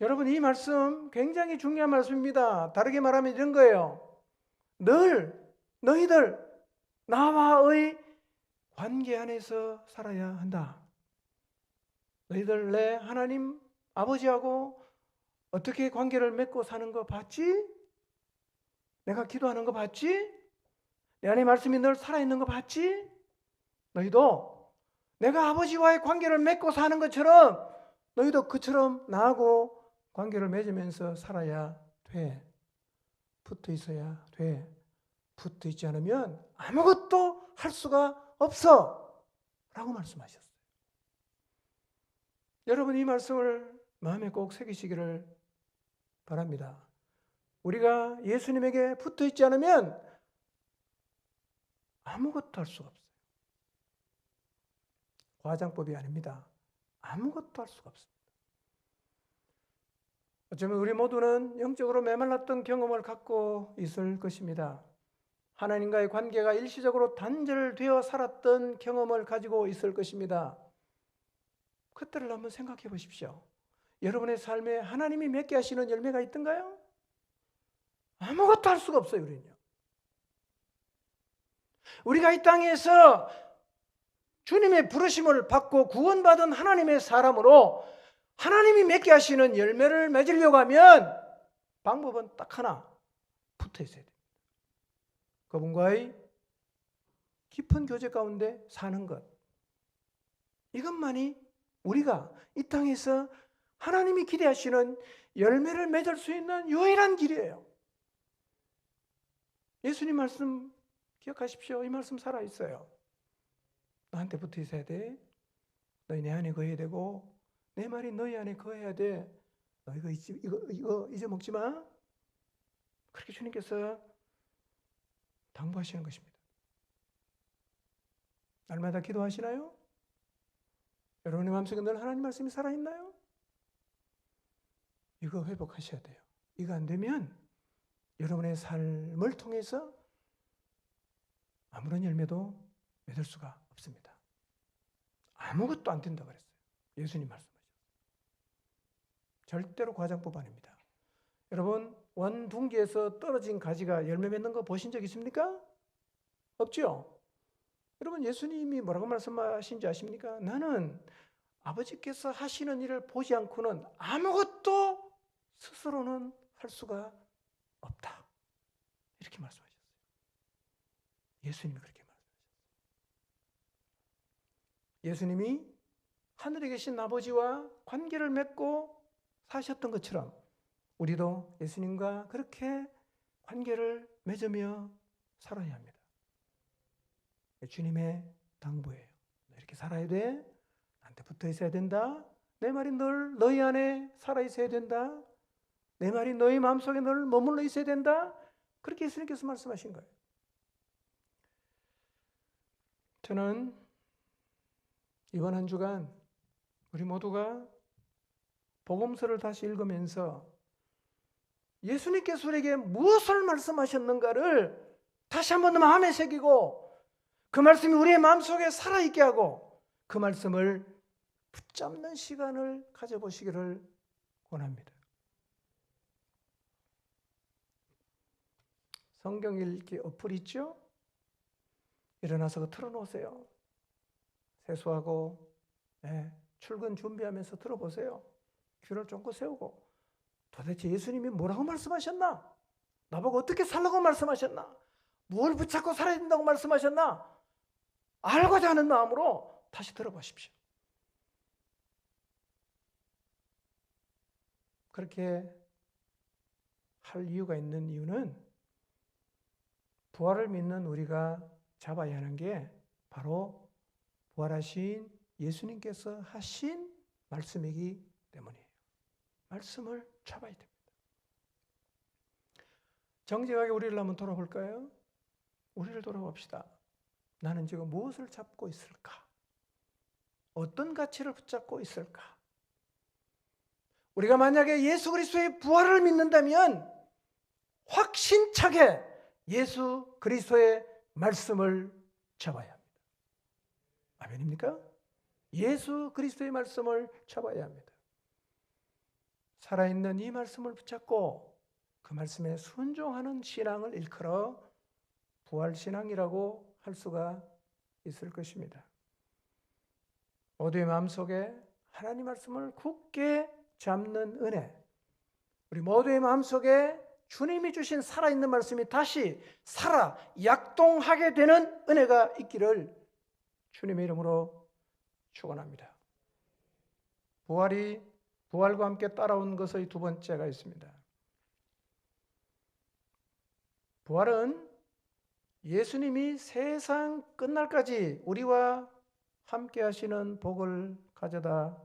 여러분, 이 말씀 굉장히 중요한 말씀입니다. 다르게 말하면 이런 거예요. 늘 너희들 나와의 관계 안에서 살아야 한다. 너희들 내 하나님 아버지하고 어떻게 관계를 맺고 사는 거 봤지? 내가 기도하는 거 봤지? 내 안에 말씀이 늘 살아있는 거 봤지? 너희도 내가 아버지와의 관계를 맺고 사는 것처럼 너희도 그처럼 나하고 관계를 맺으면서 살아야 돼. 붙어 있어야 돼. 붙어 있지 않으면 아무것도 할 수가 없어. 라고 말씀하셨어요. 여러분, 이 말씀을 마음에 꼭 새기시기를 바랍니다. 우리가 예수님에게 붙어 있지 않으면 아무것도 할 수가 없어요. 과장법이 아닙니다. 아무것도 할 수가 없습니다. 어쩌면 우리 모두는 영적으로 메말랐던 경험을 갖고 있을 것입니다. 하나님과의 관계가 일시적으로 단절되어 살았던 경험을 가지고 있을 것입니다. 그때를 한번 생각해 보십시오. 여러분의 삶에 하나님이 맺게 하시는 열매가 있던가요? 아무것도 할 수가 없어요, 우리는요. 우리가 이 땅에서 주님의 부르심을 받고 구원받은 하나님의 사람으로 하나님이 맺게 하시는 열매를 맺으려고 하면 방법은 딱 하나, 붙어 있어야 돼요. 그분과의 깊은 교제 가운데 사는 것. 이것만이 우리가 이 땅에서 하나님이 기대하시는 열매를 맺을 수 있는 유일한 길이에요. 예수님 말씀 기억하십시오. 이 말씀 살아있어요. 나한테 붙어 있어야 돼. 너희 내 안에 거해야 되고 내 말이 너희 안에 거해야 돼. 너 이거 잊어먹지 마. 그렇게 주님께서 당부하시는 것입니다. 날마다 기도하시나요? 여러분의 마음속에 늘 하나님 말씀이 살아있나요? 이거 회복하셔야 돼요. 이거 안 되면 여러분의 삶을 통해서 아무런 열매도 맺을 수가 없습니다. 아무것도 안 된다고 그랬어요. 예수님 말씀하셨어요. 절대로 과장법 아닙니다. 여러분, 원둥기에서 떨어진 가지가 열매 맺는 거 보신 적 있습니까? 없죠? 여러분, 예수님이 뭐라고 말씀하신지 아십니까? 나는 아버지께서 하시는 일을 보지 않고는 아무것도 스스로는 할 수가 없다. 이렇게 말씀하셨어요. 예수님이 그렇게 말씀하셨어요. 예수님이 하늘에 계신 아버지와 관계를 맺고 사셨던 것처럼 우리도 예수님과 그렇게 관계를 맺으며 살아야 합니다. 주님의 당부예요. 이렇게 살아야 돼. 나한테 붙어 있어야 된다. 내 말이 늘 너희 안에 살아 있어야 된다. 내 말이 너희 마음속에 늘 머물러 있어야 된다. 그렇게 예수님께서 말씀하신 거예요. 저는 이번 한 주간 우리 모두가 복음서를 다시 읽으면서 예수님께서 우리에게 무엇을 말씀하셨는가를 다시 한번 더 마음에 새기고 그 말씀이 우리의 마음속에 살아있게 하고 그 말씀을 붙잡는 시간을 가져보시기를 원합니다. 성경 읽기 어플 있죠? 일어나서 그거 틀어놓으세요. 세수하고 출근 준비하면서 들어보세요. 귀를 쫑긋 세우고 도대체 예수님이 뭐라고 말씀하셨나? 나보고 어떻게 살라고 말씀하셨나? 뭘 붙잡고 살아야 된다고 말씀하셨나? 알고자 하는 마음으로 다시 들어보십시오. 그렇게 할 이유가 있는 이유는 부활을 믿는 우리가 잡아야 하는 게 바로 부활하신 예수님께서 하신 말씀이기 때문이에요. 말씀을 잡아야 됩니다. 정직하게 우리를 한번 돌아볼까요? 우리를 돌아봅시다. 나는 지금 무엇을 잡고 있을까? 어떤 가치를 붙잡고 있을까? 우리가 만약에 예수 그리스도의 부활을 믿는다면 확신차게 예수 그리스도의 말씀을 잡아야 합니다. 아멘입니까? 예수 그리스도의 말씀을 잡아야 합니다. 살아있는 이 말씀을 붙잡고 그 말씀에 순종하는 신앙을 일컬어 부활신앙이라고 할 수가 있을 것입니다. 모두의 마음속에 하나님 말씀을 굳게 잡는 은혜, 우리 모두의 마음속에 주님이 주신 살아있는 말씀이 다시 살아 약동하게 되는 은혜가 있기를 주님의 이름으로 축원합니다. 부활과 함께 따라온 것의 두 번째가 있습니다. 부활은 예수님이 세상 끝날까지 우리와 함께 하시는 복을 가져다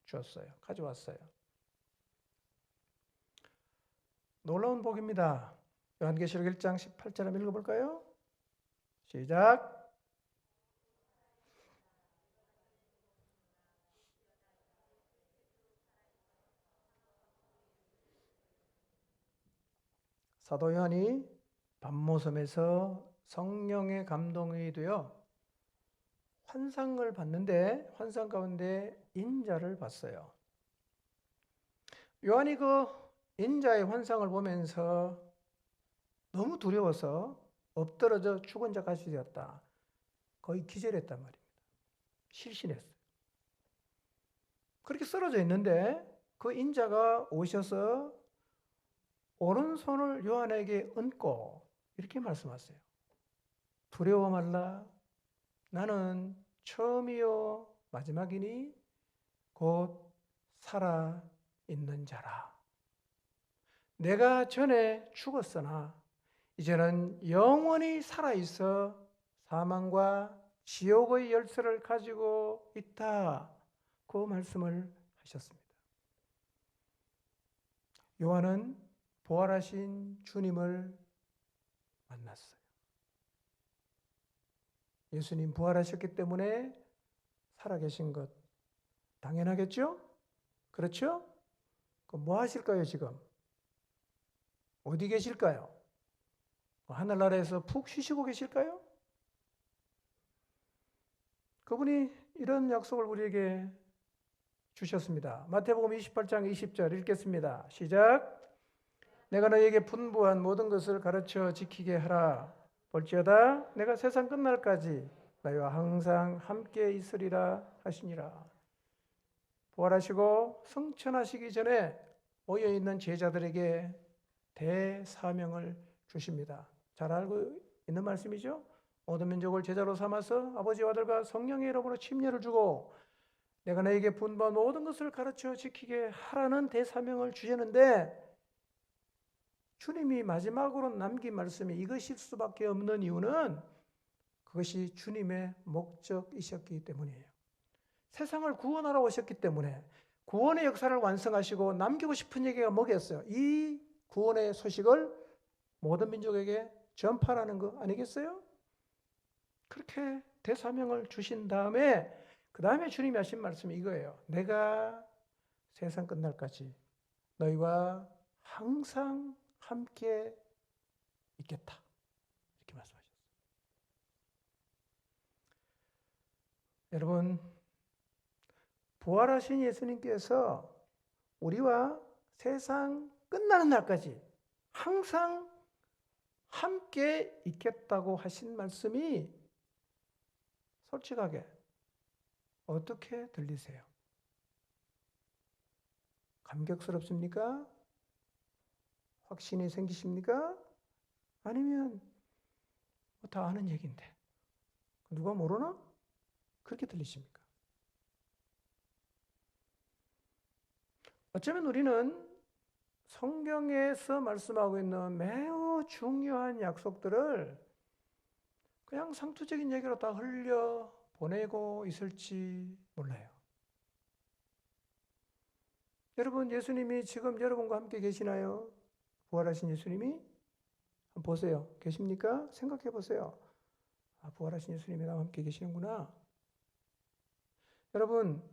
주었어요. 가져왔어요. 놀라운 복입니다. 요한계시록 1장 18절 한번 읽어볼까요? 시작. 사도 요한이 밤모섬에서 성령의 감동이 되어 환상을 봤는데 환상 가운데 인자를 봤어요. 요한이 그 인자의 환상을 보면서 너무 두려워서 엎드러져 죽은 자같이 되었다. 거의 기절했단 말입니다. 실신했어요. 그렇게 쓰러져 있는데 그 인자가 오셔서 오른손을 요한에게 얹고 이렇게 말씀하세요. 두려워 말라. 나는 처음이요 마지막이니 곧 살아 있는 자라. 내가 전에 죽었으나 이제는 영원히 살아 있어 사망과 지옥의 열쇠를 가지고 있다. 그 말씀을 하셨습니다. 요한은 부활하신 주님을 만났어요. 예수님 부활하셨기 때문에 살아계신 것 당연하겠죠? 그렇죠? 그럼 뭐 하실까요, 지금? 어디 계실까요? 하늘나라에서 푹 쉬시고 계실까요? 그분이 이런 약속을 우리에게 주셨습니다. 마태복음 28장 20절 읽겠습니다. 시작. 내가 너에게 분부한 모든 것을 가르쳐 지키게 하라. 볼지어다 내가 세상 끝날까지 너희와 항상 함께 있으리라 하시니라. 부활하시고 승천하시기 전에 모여있는 제자들에게 대사명을 주십니다. 잘 알고 있는 말씀이죠. 모든 민족을 제자로 삼아서 아버지와 아들과 성령의 이름으로 침례를 주고 내가 너에게 분부한 모든 것을 가르쳐 지키게 하라는 대사명을 주셨는데, 주님이 마지막으로 남긴 말씀이 이것일 수밖에 없는 이유는 그것이 주님의 목적이셨기 때문이에요. 세상을 구원하러 오셨기 때문에 구원의 역사를 완성하시고 남기고 싶은 얘기가 뭐겠어요? 이 구원의 소식을 모든 민족에게 전파라는 거 아니겠어요? 그렇게 대사명을 주신 다음에 그 다음에 주님이 하신 말씀이 이거예요. 내가 세상 끝날까지 너희와 항상 함께 있겠다. 이렇게 말씀하셨어요. 여러분, 부활하신 예수님께서 우리와 세상 끝나는 날까지 항상 함께 있겠다고 하신 말씀이 솔직하게 어떻게 들리세요? 감격스럽습니까? 확신이 생기십니까? 아니면 다 아는 얘기인데 누가 모르나? 그렇게 들리십니까? 어쩌면 우리는 성경에서 말씀하고 있는 매우 중요한 약속들을 그냥 상투적인 얘기로 다 흘려 보내고 있을지 몰라요. 여러분, 예수님이 지금 여러분과 함께 계시나요? 부활하신 예수님이? 한번 보세요. 계십니까? 생각해 보세요. 아, 부활하신 예수님이 나와 함께 계시는구나. 여러분,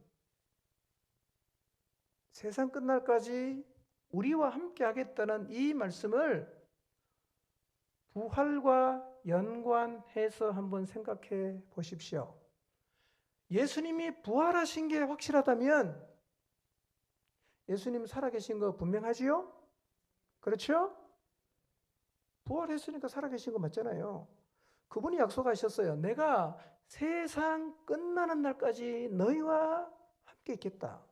세상 끝날까지 우리와 함께 하겠다는 이 말씀을 부활과 연관해서 한번 생각해 보십시오. 예수님이 부활하신 게 확실하다면 예수님 살아계신 거 분명하지요? 그렇죠? 부활했으니까 살아계신 거 맞잖아요. 그분이 약속하셨어요. 내가 세상 끝나는 날까지 너희와 함께 있겠다.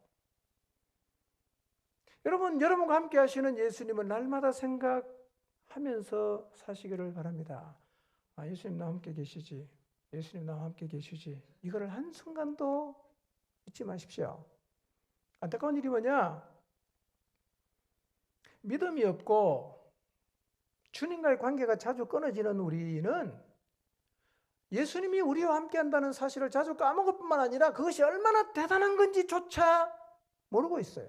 여러분, 여러분과 함께 하시는 예수님을 날마다 생각하면서 사시기를 바랍니다. 아, 예수님 나와 함께 계시지. 예수님 나와 함께 계시지. 이거를 한순간도 잊지 마십시오. 안타까운 일이 뭐냐? 믿음이 없고 주님과의 관계가 자주 끊어지는 우리는 예수님이 우리와 함께 한다는 사실을 자주 까먹을 뿐만 아니라 그것이 얼마나 대단한 건지조차 모르고 있어요.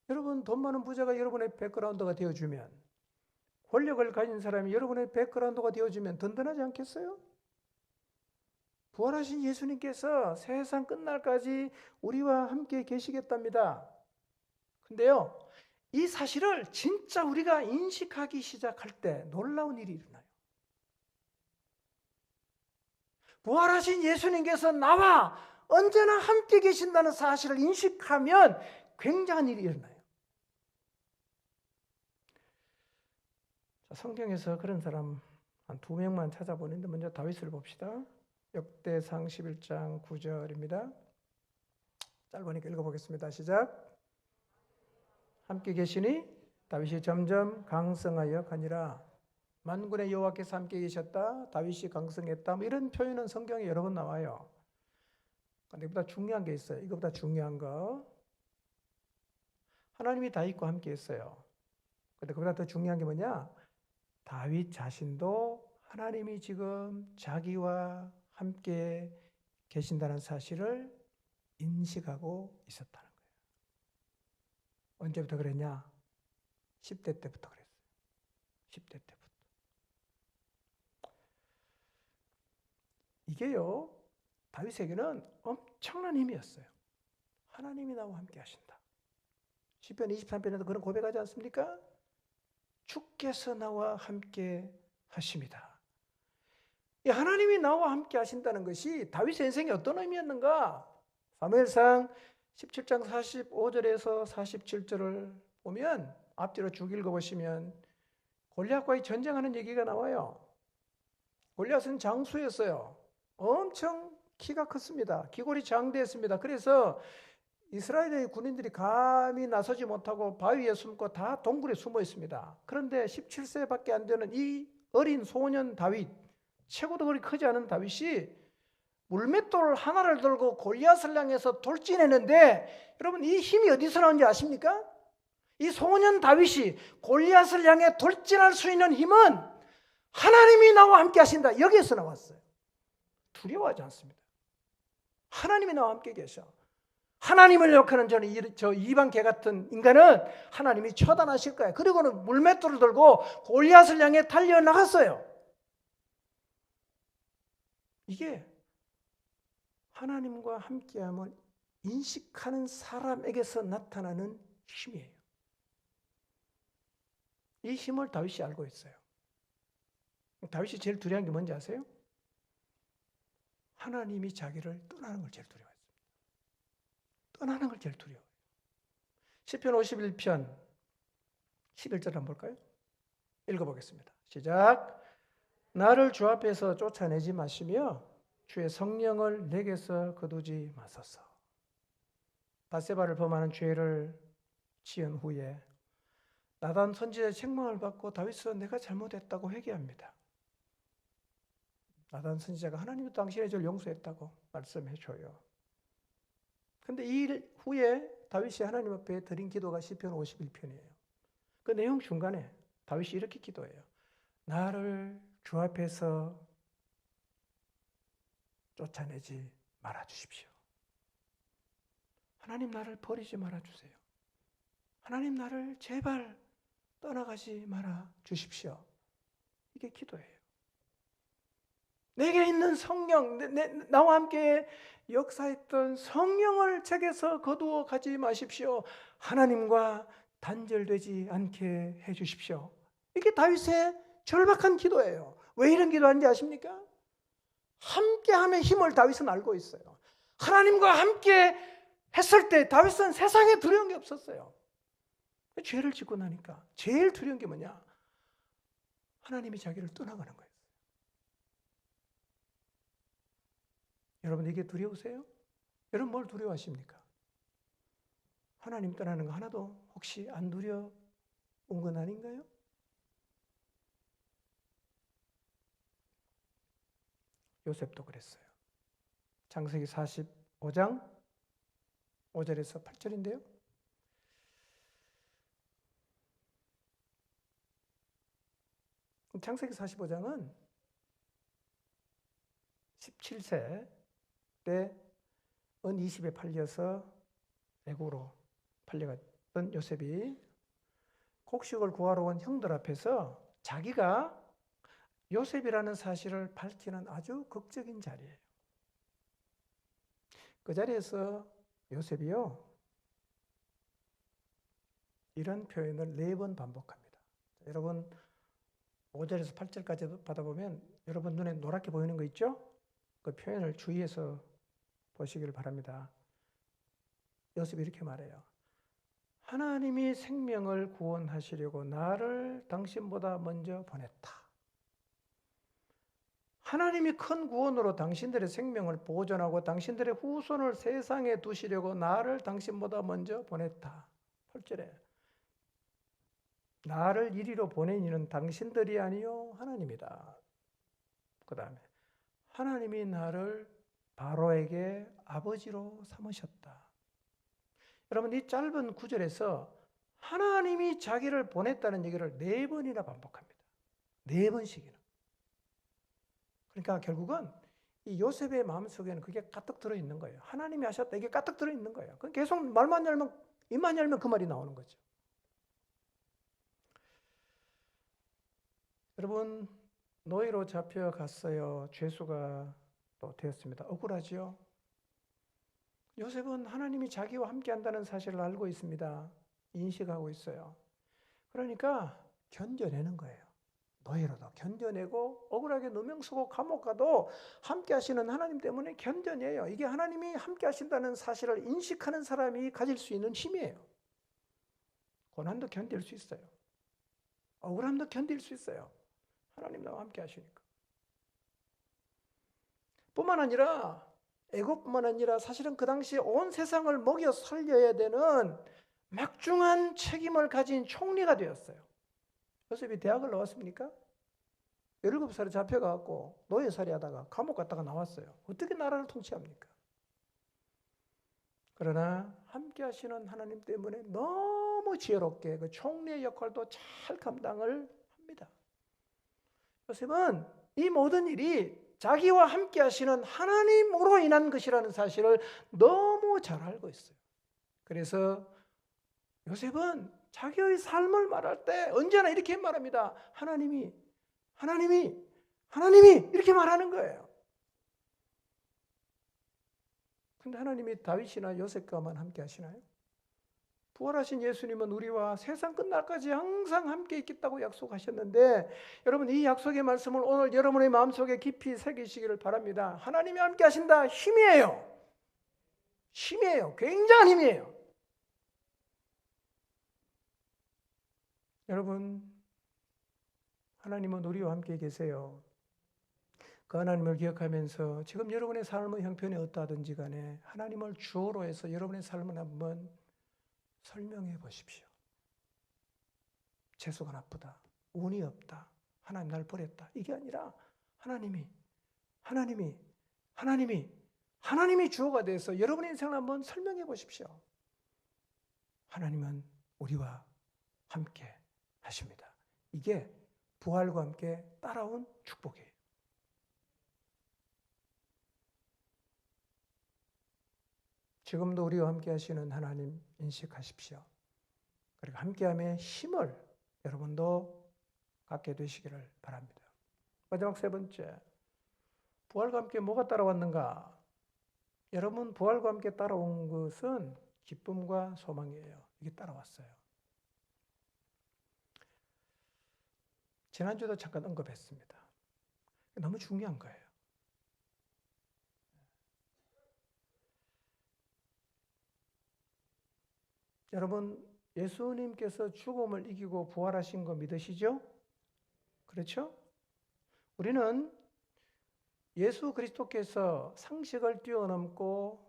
여러분, 돈 많은 부자가 여러분의 백그라운드가 되어주면, 권력을 가진 사람이 여러분의 백그라운드가 되어주면 든든하지 않겠어요? 부활하신 예수님께서 세상 끝날까지 우리와 함께 계시겠답니다. 근데요, 이 사실을 진짜 우리가 인식하기 시작할 때 놀라운 일이 일어나요. 부활하신 예수님께서 나와 언제나 함께 계신다는 사실을 인식하면 굉장한 일이 일어나요. 성경에서 그런 사람 한 2명만 찾아보는데 먼저 다윗을 봅시다. 역대상 11장 9절입니다. 짧으니까 읽어보겠습니다. 시작. 함께 계시니 다윗이 점점 강성하여 가니라. 만군의 여호와께서 함께 계셨다. 다윗이 강성했다. 뭐 이런 표현은 성경에 여러 번 나와요. 근데 이거보다 중요한 게 있어요. 이거보다 중요한 거. 하나님이 다윗과 함께 했어요. 근데 그보다 더 중요한 게 뭐냐? 다윗 자신도 하나님이 지금 자기와 함께 계신다는 사실을 인식하고 있었다는 거예요. 언제부터 그랬냐? 10대 때부터 그랬어요. 10대 때부터. 이게요, 다윗에게는 엄청난 힘이었어요. 하나님이 나와 함께 하신다. 시편 23편에도 그런 고백하지 않습니까? 주께서 나와 함께 하십니다. 이 하나님이 나와 함께 하신다는 것이 다윗의 인생에 어떤 의미였는가? 사무엘상 17장 45절에서 47절을 보면 앞뒤로 쭉 읽어보시면 골리앗과의 전쟁하는 얘기가 나와요. 골리앗은 장수였어요. 엄청 키가 컸습니다. 기골이 장대했습니다. 그래서 이스라엘의 군인들이 감히 나서지 못하고 바위에 숨고 다 동굴에 숨어 있습니다. 그런데 17세밖에 안 되는 이 어린 소년 다윗, 체구도 그리 크지 않은 다윗이 물맷돌 하나를 들고 골리앗을 향해서 돌진했는데, 여러분 이 힘이 어디서 나온지 아십니까? 이 소년 다윗이 골리앗을 향해 돌진할 수 있는 힘은 하나님이 나와 함께 하신다. 여기에서 나왔어요. 두려워하지 않습니다. 하나님이 나와 함께 계셔. 하나님을 욕하는 저 이방 개 같은 인간은 하나님이 처단하실 거예요. 그리고는 물맷돌을 들고 골리앗을 향해 달려나갔어요. 이게 하나님과 함께함을 인식하는 사람에게서 나타나는 힘이에요. 이 힘을 다윗이 알고 있어요. 다윗이 제일 두려운 게 뭔지 아세요? 하나님이 자기를 떠나는 걸 제일 두려워했습니다. 떠나는 걸 제일 두려워해요. 시편 51편 11절 한번 볼까요? 읽어보겠습니다. 시작. 나를 주 앞에서 쫓아내지 마시며 주의 성령을 내게서 거두지 마소서. 밧세바를 범하는 죄를 지은 후에 나단 선지자의 책망을 받고 다윗은 내가 잘못했다고 회개합니다. 나단 선지자가 하나님이 당신의 죄를 용서했다고 말씀해줘요. 그런데 이 일 후에 다윗이 하나님 앞에 드린 기도가 시편 51편이에요. 그 내용 중간에 다윗이 이렇게 기도해요. 나를 주 앞에서 쫓아내지 말아주십시오. 하나님 나를 버리지 말아주세요. 하나님 나를 제발 떠나가지 말아주십시오. 이게 기도예요. 내게 있는 성령, 나와 함께 역사했던 성령을 제게서 거두어 가지 마십시오. 하나님과 단절되지 않게 해주십시오. 이게 다윗의 절박한 기도예요. 왜 이런 기도하는지 아십니까? 함께함의 힘을 다윗은 알고 있어요. 하나님과 함께 했을 때 다윗은 세상에 두려운 게 없었어요. 죄를 짓고 나니까 제일 두려운 게 뭐냐? 하나님이 자기를 떠나가는 거예요. 여러분 이게 두려우세요? 여러분 뭘 두려워하십니까? 하나님 떠나는 거 하나도 혹시 안 두려운 건 아닌가요? 요셉도 그랬어요. 창세기 45장 5절에서 8절인데요. 창세기 45장은 17세 때 은 20에 팔려서 애국으로 팔려갔던 요셉이 곡식을 구하러 온 형들 앞에서 자기가 요셉이라는 사실을 밝히는 아주 극적인 자리예요. 그 자리에서 요셉이요, 이런 표현을 4번 반복합니다. 여러분 5절에서 8절까지 받아보면 여러분 눈에 노랗게 보이는 거 있죠? 그 표현을 주의해서 보시길 바랍니다. 요셉이 이렇게 말해요. 하나님이 생명을 구원하시려고 나를 당신보다 먼저 보냈다. 하나님이 큰 구원으로 당신들의 생명을 보존하고 당신들의 후손을 세상에 두시려고 나를 당신보다 먼저 보냈다. 8절에 나를 이리로 보낸 이는 당신들이 아니요 하나님이다. 그 다음에 하나님이 나를 바로에게 아버지로 삼으셨다. 여러분 이 짧은 구절에서 하나님이 자기를 보냈다는 얘기를 4번이나 반복합니다. 4번씩이나. 그러니까 결국은 이 요셉의 마음속에는 그게 가득 들어있는 거예요. 하나님이 하셨다 이게 가득 들어있는 거예요. 계속 입만 열면 그 말이 나오는 거죠. 여러분 노예로 잡혀갔어요. 죄수가 또 되었습니다. 억울하지요? 요셉은 하나님이 자기와 함께 한다는 사실을 알고 있습니다. 인식하고 있어요. 그러니까 견뎌내는 거예요. 노예로도 견뎌내고 억울하게 누명 쓰고 감옥 가도 함께 하시는 하나님 때문에 견뎌내요. 이게 하나님이 함께 하신다는 사실을 인식하는 사람이 가질 수 있는 힘이에요. 고난도 견딜 수 있어요. 억울함도 견딜 수 있어요. 하나님 나와 함께 하시니까. 뿐만 아니라 애굽뿐만 아니라 사실은 그 당시 온 세상을 먹여 살려야 되는 막중한 책임을 가진 총리가 되었어요. 요셉이 대학을 나왔습니까? 17살에 잡혀가고 노예살이 하다가 감옥 갔다가 나왔어요. 어떻게 나라를 통치합니까? 그러나 함께 하시는 하나님 때문에 너무 지혜롭게 그 총리의 역할도 잘 감당을 합니다. 요셉은 이 모든 일이 자기와 함께 하시는 하나님으로 인한 것이라는 사실을 너무 잘 알고 있어요. 그래서 요셉은 자기의 삶을 말할 때 언제나 이렇게 말합니다. 하나님이 이렇게 말하는 거예요. 근데 하나님이 다윗이나 요셉과만 함께 하시나요? 부활하신 예수님은 우리와 세상 끝날까지 항상 함께 있겠다고 약속하셨는데 여러분 이 약속의 말씀을 오늘 여러분의 마음속에 깊이 새기시기를 바랍니다. 하나님이 함께 하신다. 힘이에요. 굉장한 힘이에요. 여러분 하나님은 우리와 함께 계세요. 그 하나님을 기억하면서 지금 여러분의 삶의 형편이 어떠하든지 간에 하나님을 주어로 해서 여러분의 삶을 한번 설명해 보십시오. 재수가 나쁘다. 운이 없다. 하나님 날 버렸다. 이게 아니라 하나님이 주어가 돼서 여러분의 인생을 한번 설명해 보십시오. 하나님은 우리와 함께 하십니다. 이게 부활과 함께 따라온 축복이에요. 지금도 우리와 함께 하시는 하나님 인식하십시오. 그리고 함께함의 힘을 여러분도 갖게 되시기를 바랍니다. 마지막 3번째, 부활과 함께 뭐가 따라왔는가? 여러분 부활과 함께 따라온 것은 기쁨과 소망이에요. 이게 따라왔어요. 지난주에도 잠깐 언급했습니다. 너무 중요한 거예요. 여러분 예수님께서 죽음을 이기고 부활하신 거 믿으시죠? 그렇죠? 우리는 예수 그리스도께서 상식을 뛰어넘고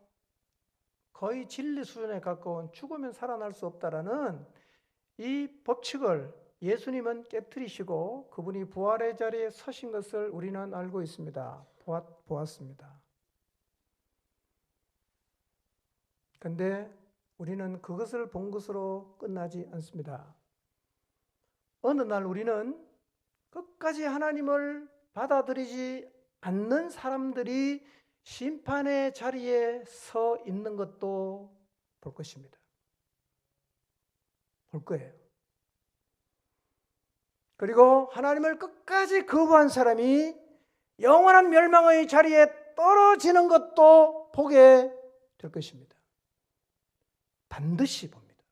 거의 진리 수준에 가까운 죽으면 살아날 수 없다라는 이 법칙을 예수님은 깨트리시고 그분이 부활의 자리에 서신 것을 우리는 알고 있습니다. 보았습니다. 그런데 우리는 그것을 본 것으로 끝나지 않습니다. 어느 날 우리는 끝까지 하나님을 받아들이지 않는 사람들이 심판의 자리에 서 있는 것도 볼 것입니다. 볼 거예요. 그리고 하나님을 끝까지 거부한 사람이 영원한 멸망의 자리에 떨어지는 것도 보게 될 것입니다. 반드시 봅니다.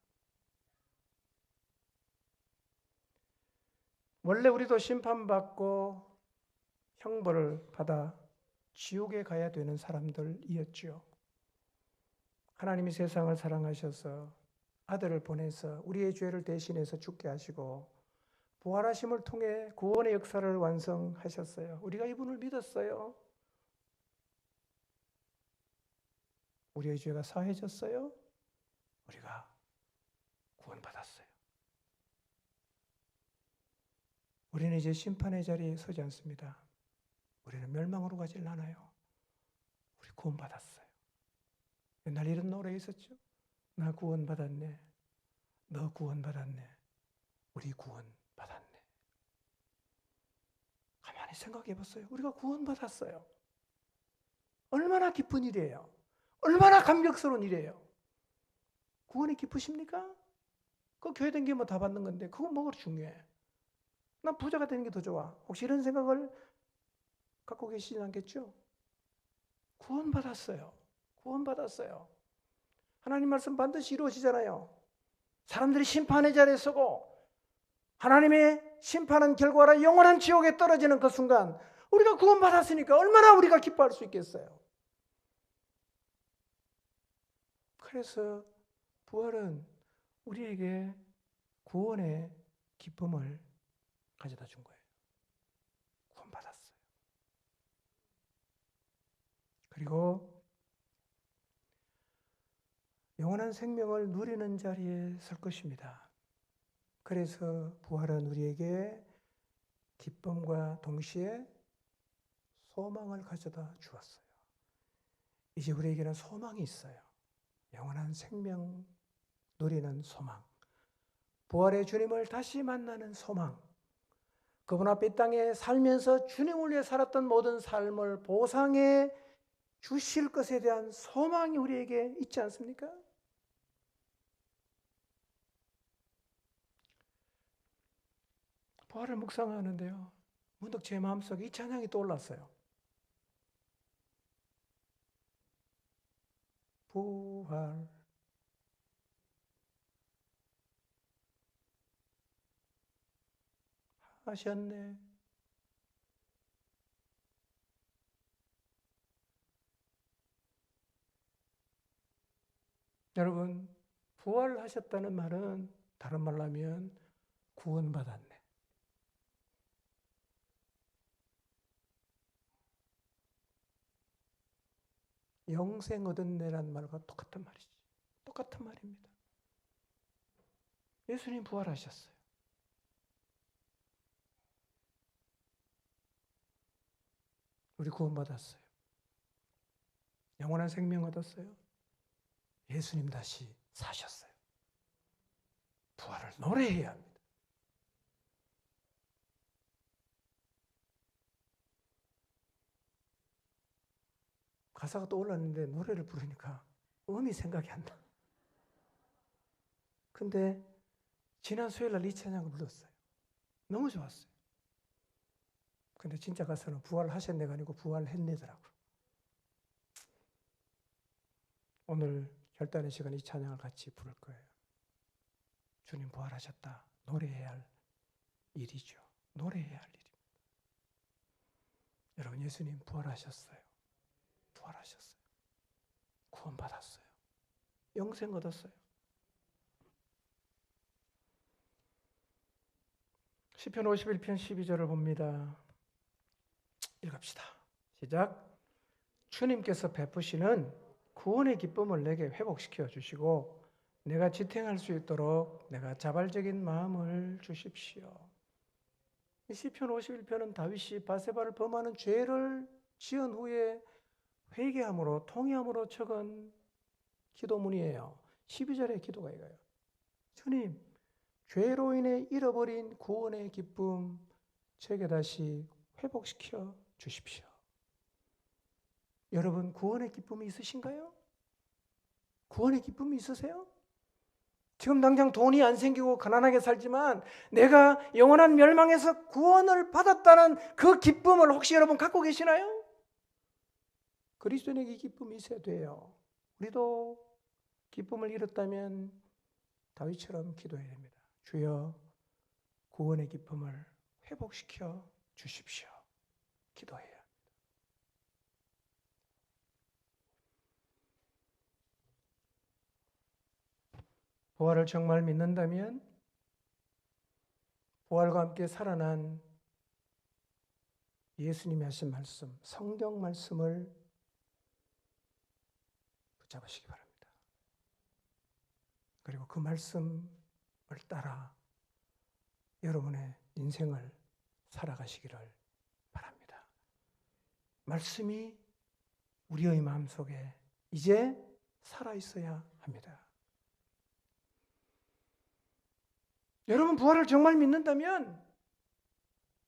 원래 우리도 심판받고 형벌을 받아 지옥에 가야 되는 사람들이었죠. 하나님이 세상을 사랑하셔서 아들을 보내서 우리의 죄를 대신해서 죽게 하시고 부활하심을 통해 구원의 역사를 완성하셨어요. 우리가 이분을 믿었어요. 우리의 죄가 사해졌어요. 우리가 구원받았어요. 우리는 이제 심판의 자리에 서지 않습니다. 우리는 멸망으로 가질 않아요. 우리 구원받았어요. 옛날 이런 노래 있었죠. 나 구원받았네. 너 구원받았네. 우리 구원받았네. 가만히 생각해 봤어요. 우리가 구원받았어요. 얼마나 기쁜 일이에요. 얼마나 감격스러운 일이에요. 구원이 기쁘십니까? 그 교회 다니면 다 받는 건데 그건 뭐가 중요해? 난 부자가 되는 게 더 좋아. 혹시 이런 생각을 갖고 계시지 않겠죠? 구원받았어요. 구원받았어요. 하나님 말씀 반드시 이루어지잖아요. 사람들이 심판의 자리에 서고 하나님의 심판한 결과라 영원한 지옥에 떨어지는 그 순간 우리가 구원받았으니까 얼마나 우리가 기뻐할 수 있겠어요. 그래서 부활은 우리에게 구원의 기쁨을 가져다 준 거예요. 구원받았어요. 그리고 영원한 생명을 누리는 자리에 설 것입니다. 그래서 부활은 우리에게 기쁨과 동시에 소망을 가져다 주었어요. 이제 우리에게는 소망이 있어요. 영원한 생명 누리는 소망. 부활의 주님을 다시 만나는 소망. 그분 앞에 이 땅에 살면서 주님을 위해 살았던 모든 삶을 보상해 주실 것에 대한 소망이 우리에게 있지 않습니까? 부활을 묵상하는데요. 문득 제 마음속에 이 찬양이 떠올랐어요. 부활 하셨네. 여러분, 부활하셨다는 말은 다른 말로 하면 구원받았네. 영생 얻었네라는 말과 똑같은 말이지. 똑같은 말입니다. 예수님 부활하셨어요. 우리 구원받았어요. 영원한 생명 얻었어요. 예수님 다시 사셨어요. 부활을 노래해야 합니다. 가사가 떠올랐는데 노래를 부르니까 음이 생각이 안 나. 근데 지난 수요일 날 이 찬양을 불렀어요. 너무 좋았어요. 근데 진짜 가사는 부활하셨네가 아니고 부활했네더라고요. 오늘 결단의 시간에 이 찬양을 같이 부를 거예요. 주님 부활하셨다. 노래해야 할 일이죠. 노래해야 할 일입니다. 여러분, 예수님 부활하셨어요. 부활하셨어요. 구원받았어요. 영생 얻었어요. 시편 51편 12절을 봅니다. 읽읍시다. 시작. 주님께서 베푸시는 구원의 기쁨을 내게 회복시켜 주시고 내가 지탱할 수 있도록 내가 자발적인 마음을 주십시오. 이 시편 51편은 다윗이 바세바를 범하는 죄를 지은 후에 회개함으로 통회함으로 적은 기도문이에요. 12절의 기도가 이거예요. 주님, 죄로 인해 잃어버린 구원의 기쁨 제게 다시 회복시켜 주십시오. 여러분, 구원의 기쁨이 있으신가요? 구원의 기쁨이 있으세요? 지금 당장 돈이 안 생기고 가난하게 살지만 내가 영원한 멸망에서 구원을 받았다는 그 기쁨을 혹시 여러분 갖고 계시나요? 그리스도인에게 이 기쁨이 있어야 돼요. 우리도 기쁨을 잃었다면 다윗처럼 기도해야 됩니다. 주여, 구원의 기쁨을 회복시켜 주십시오. 기도해야 합니다. 부활을 정말 믿는다면 부활과 함께 살아난 예수님이 하신 말씀, 성경 말씀을 붙잡으시기 바랍니다. 그리고 그 말씀을 따라 여러분의 인생을 살아가시기를 바랍니다. 말씀이 우리의 마음속에 이제 살아있어야 합니다. 여러분 부활을 정말 믿는다면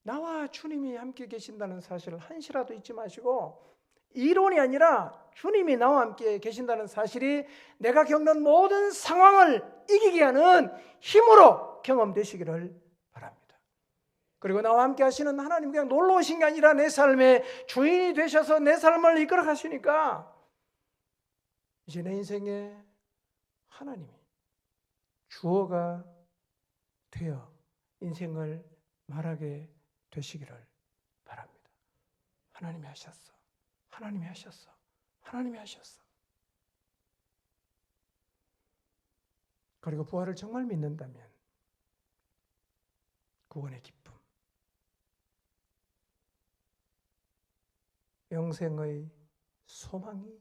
나와 주님이 함께 계신다는 사실을 한시라도 잊지 마시고 이론이 아니라 주님이 나와 함께 계신다는 사실이 내가 겪는 모든 상황을 이기게 하는 힘으로 경험되시기를 바랍니다. 그리고 나와 함께 하시는 하나님 그냥 놀러 오신 게 아니라 내 삶의 주인이 되셔서 내 삶을 이끌어 가시니까 이제 내 인생에 하나님이 주어가 되어 인생을 말하게 되시기를 바랍니다. 하나님이 하셨어. 하나님이 하셨어. 하나님이 하셨어. 그리고 부활을 정말 믿는다면 구원의 기쁨, 영생의 소망이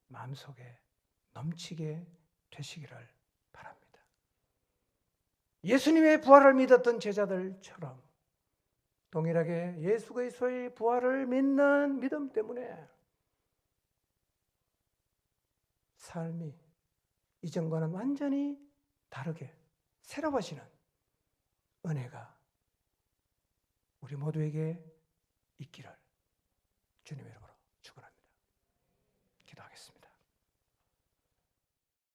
마음속에 넘치게 되시기를 바랍니다. 예수님의 부활을 믿었던 제자들처럼 동일하게 예수 그리스도의 부활을 믿는 믿음 때문에 삶이 이전과는 완전히 다르게 새로워지는 은혜가 우리 모두에게 있기를 주님의 이름으로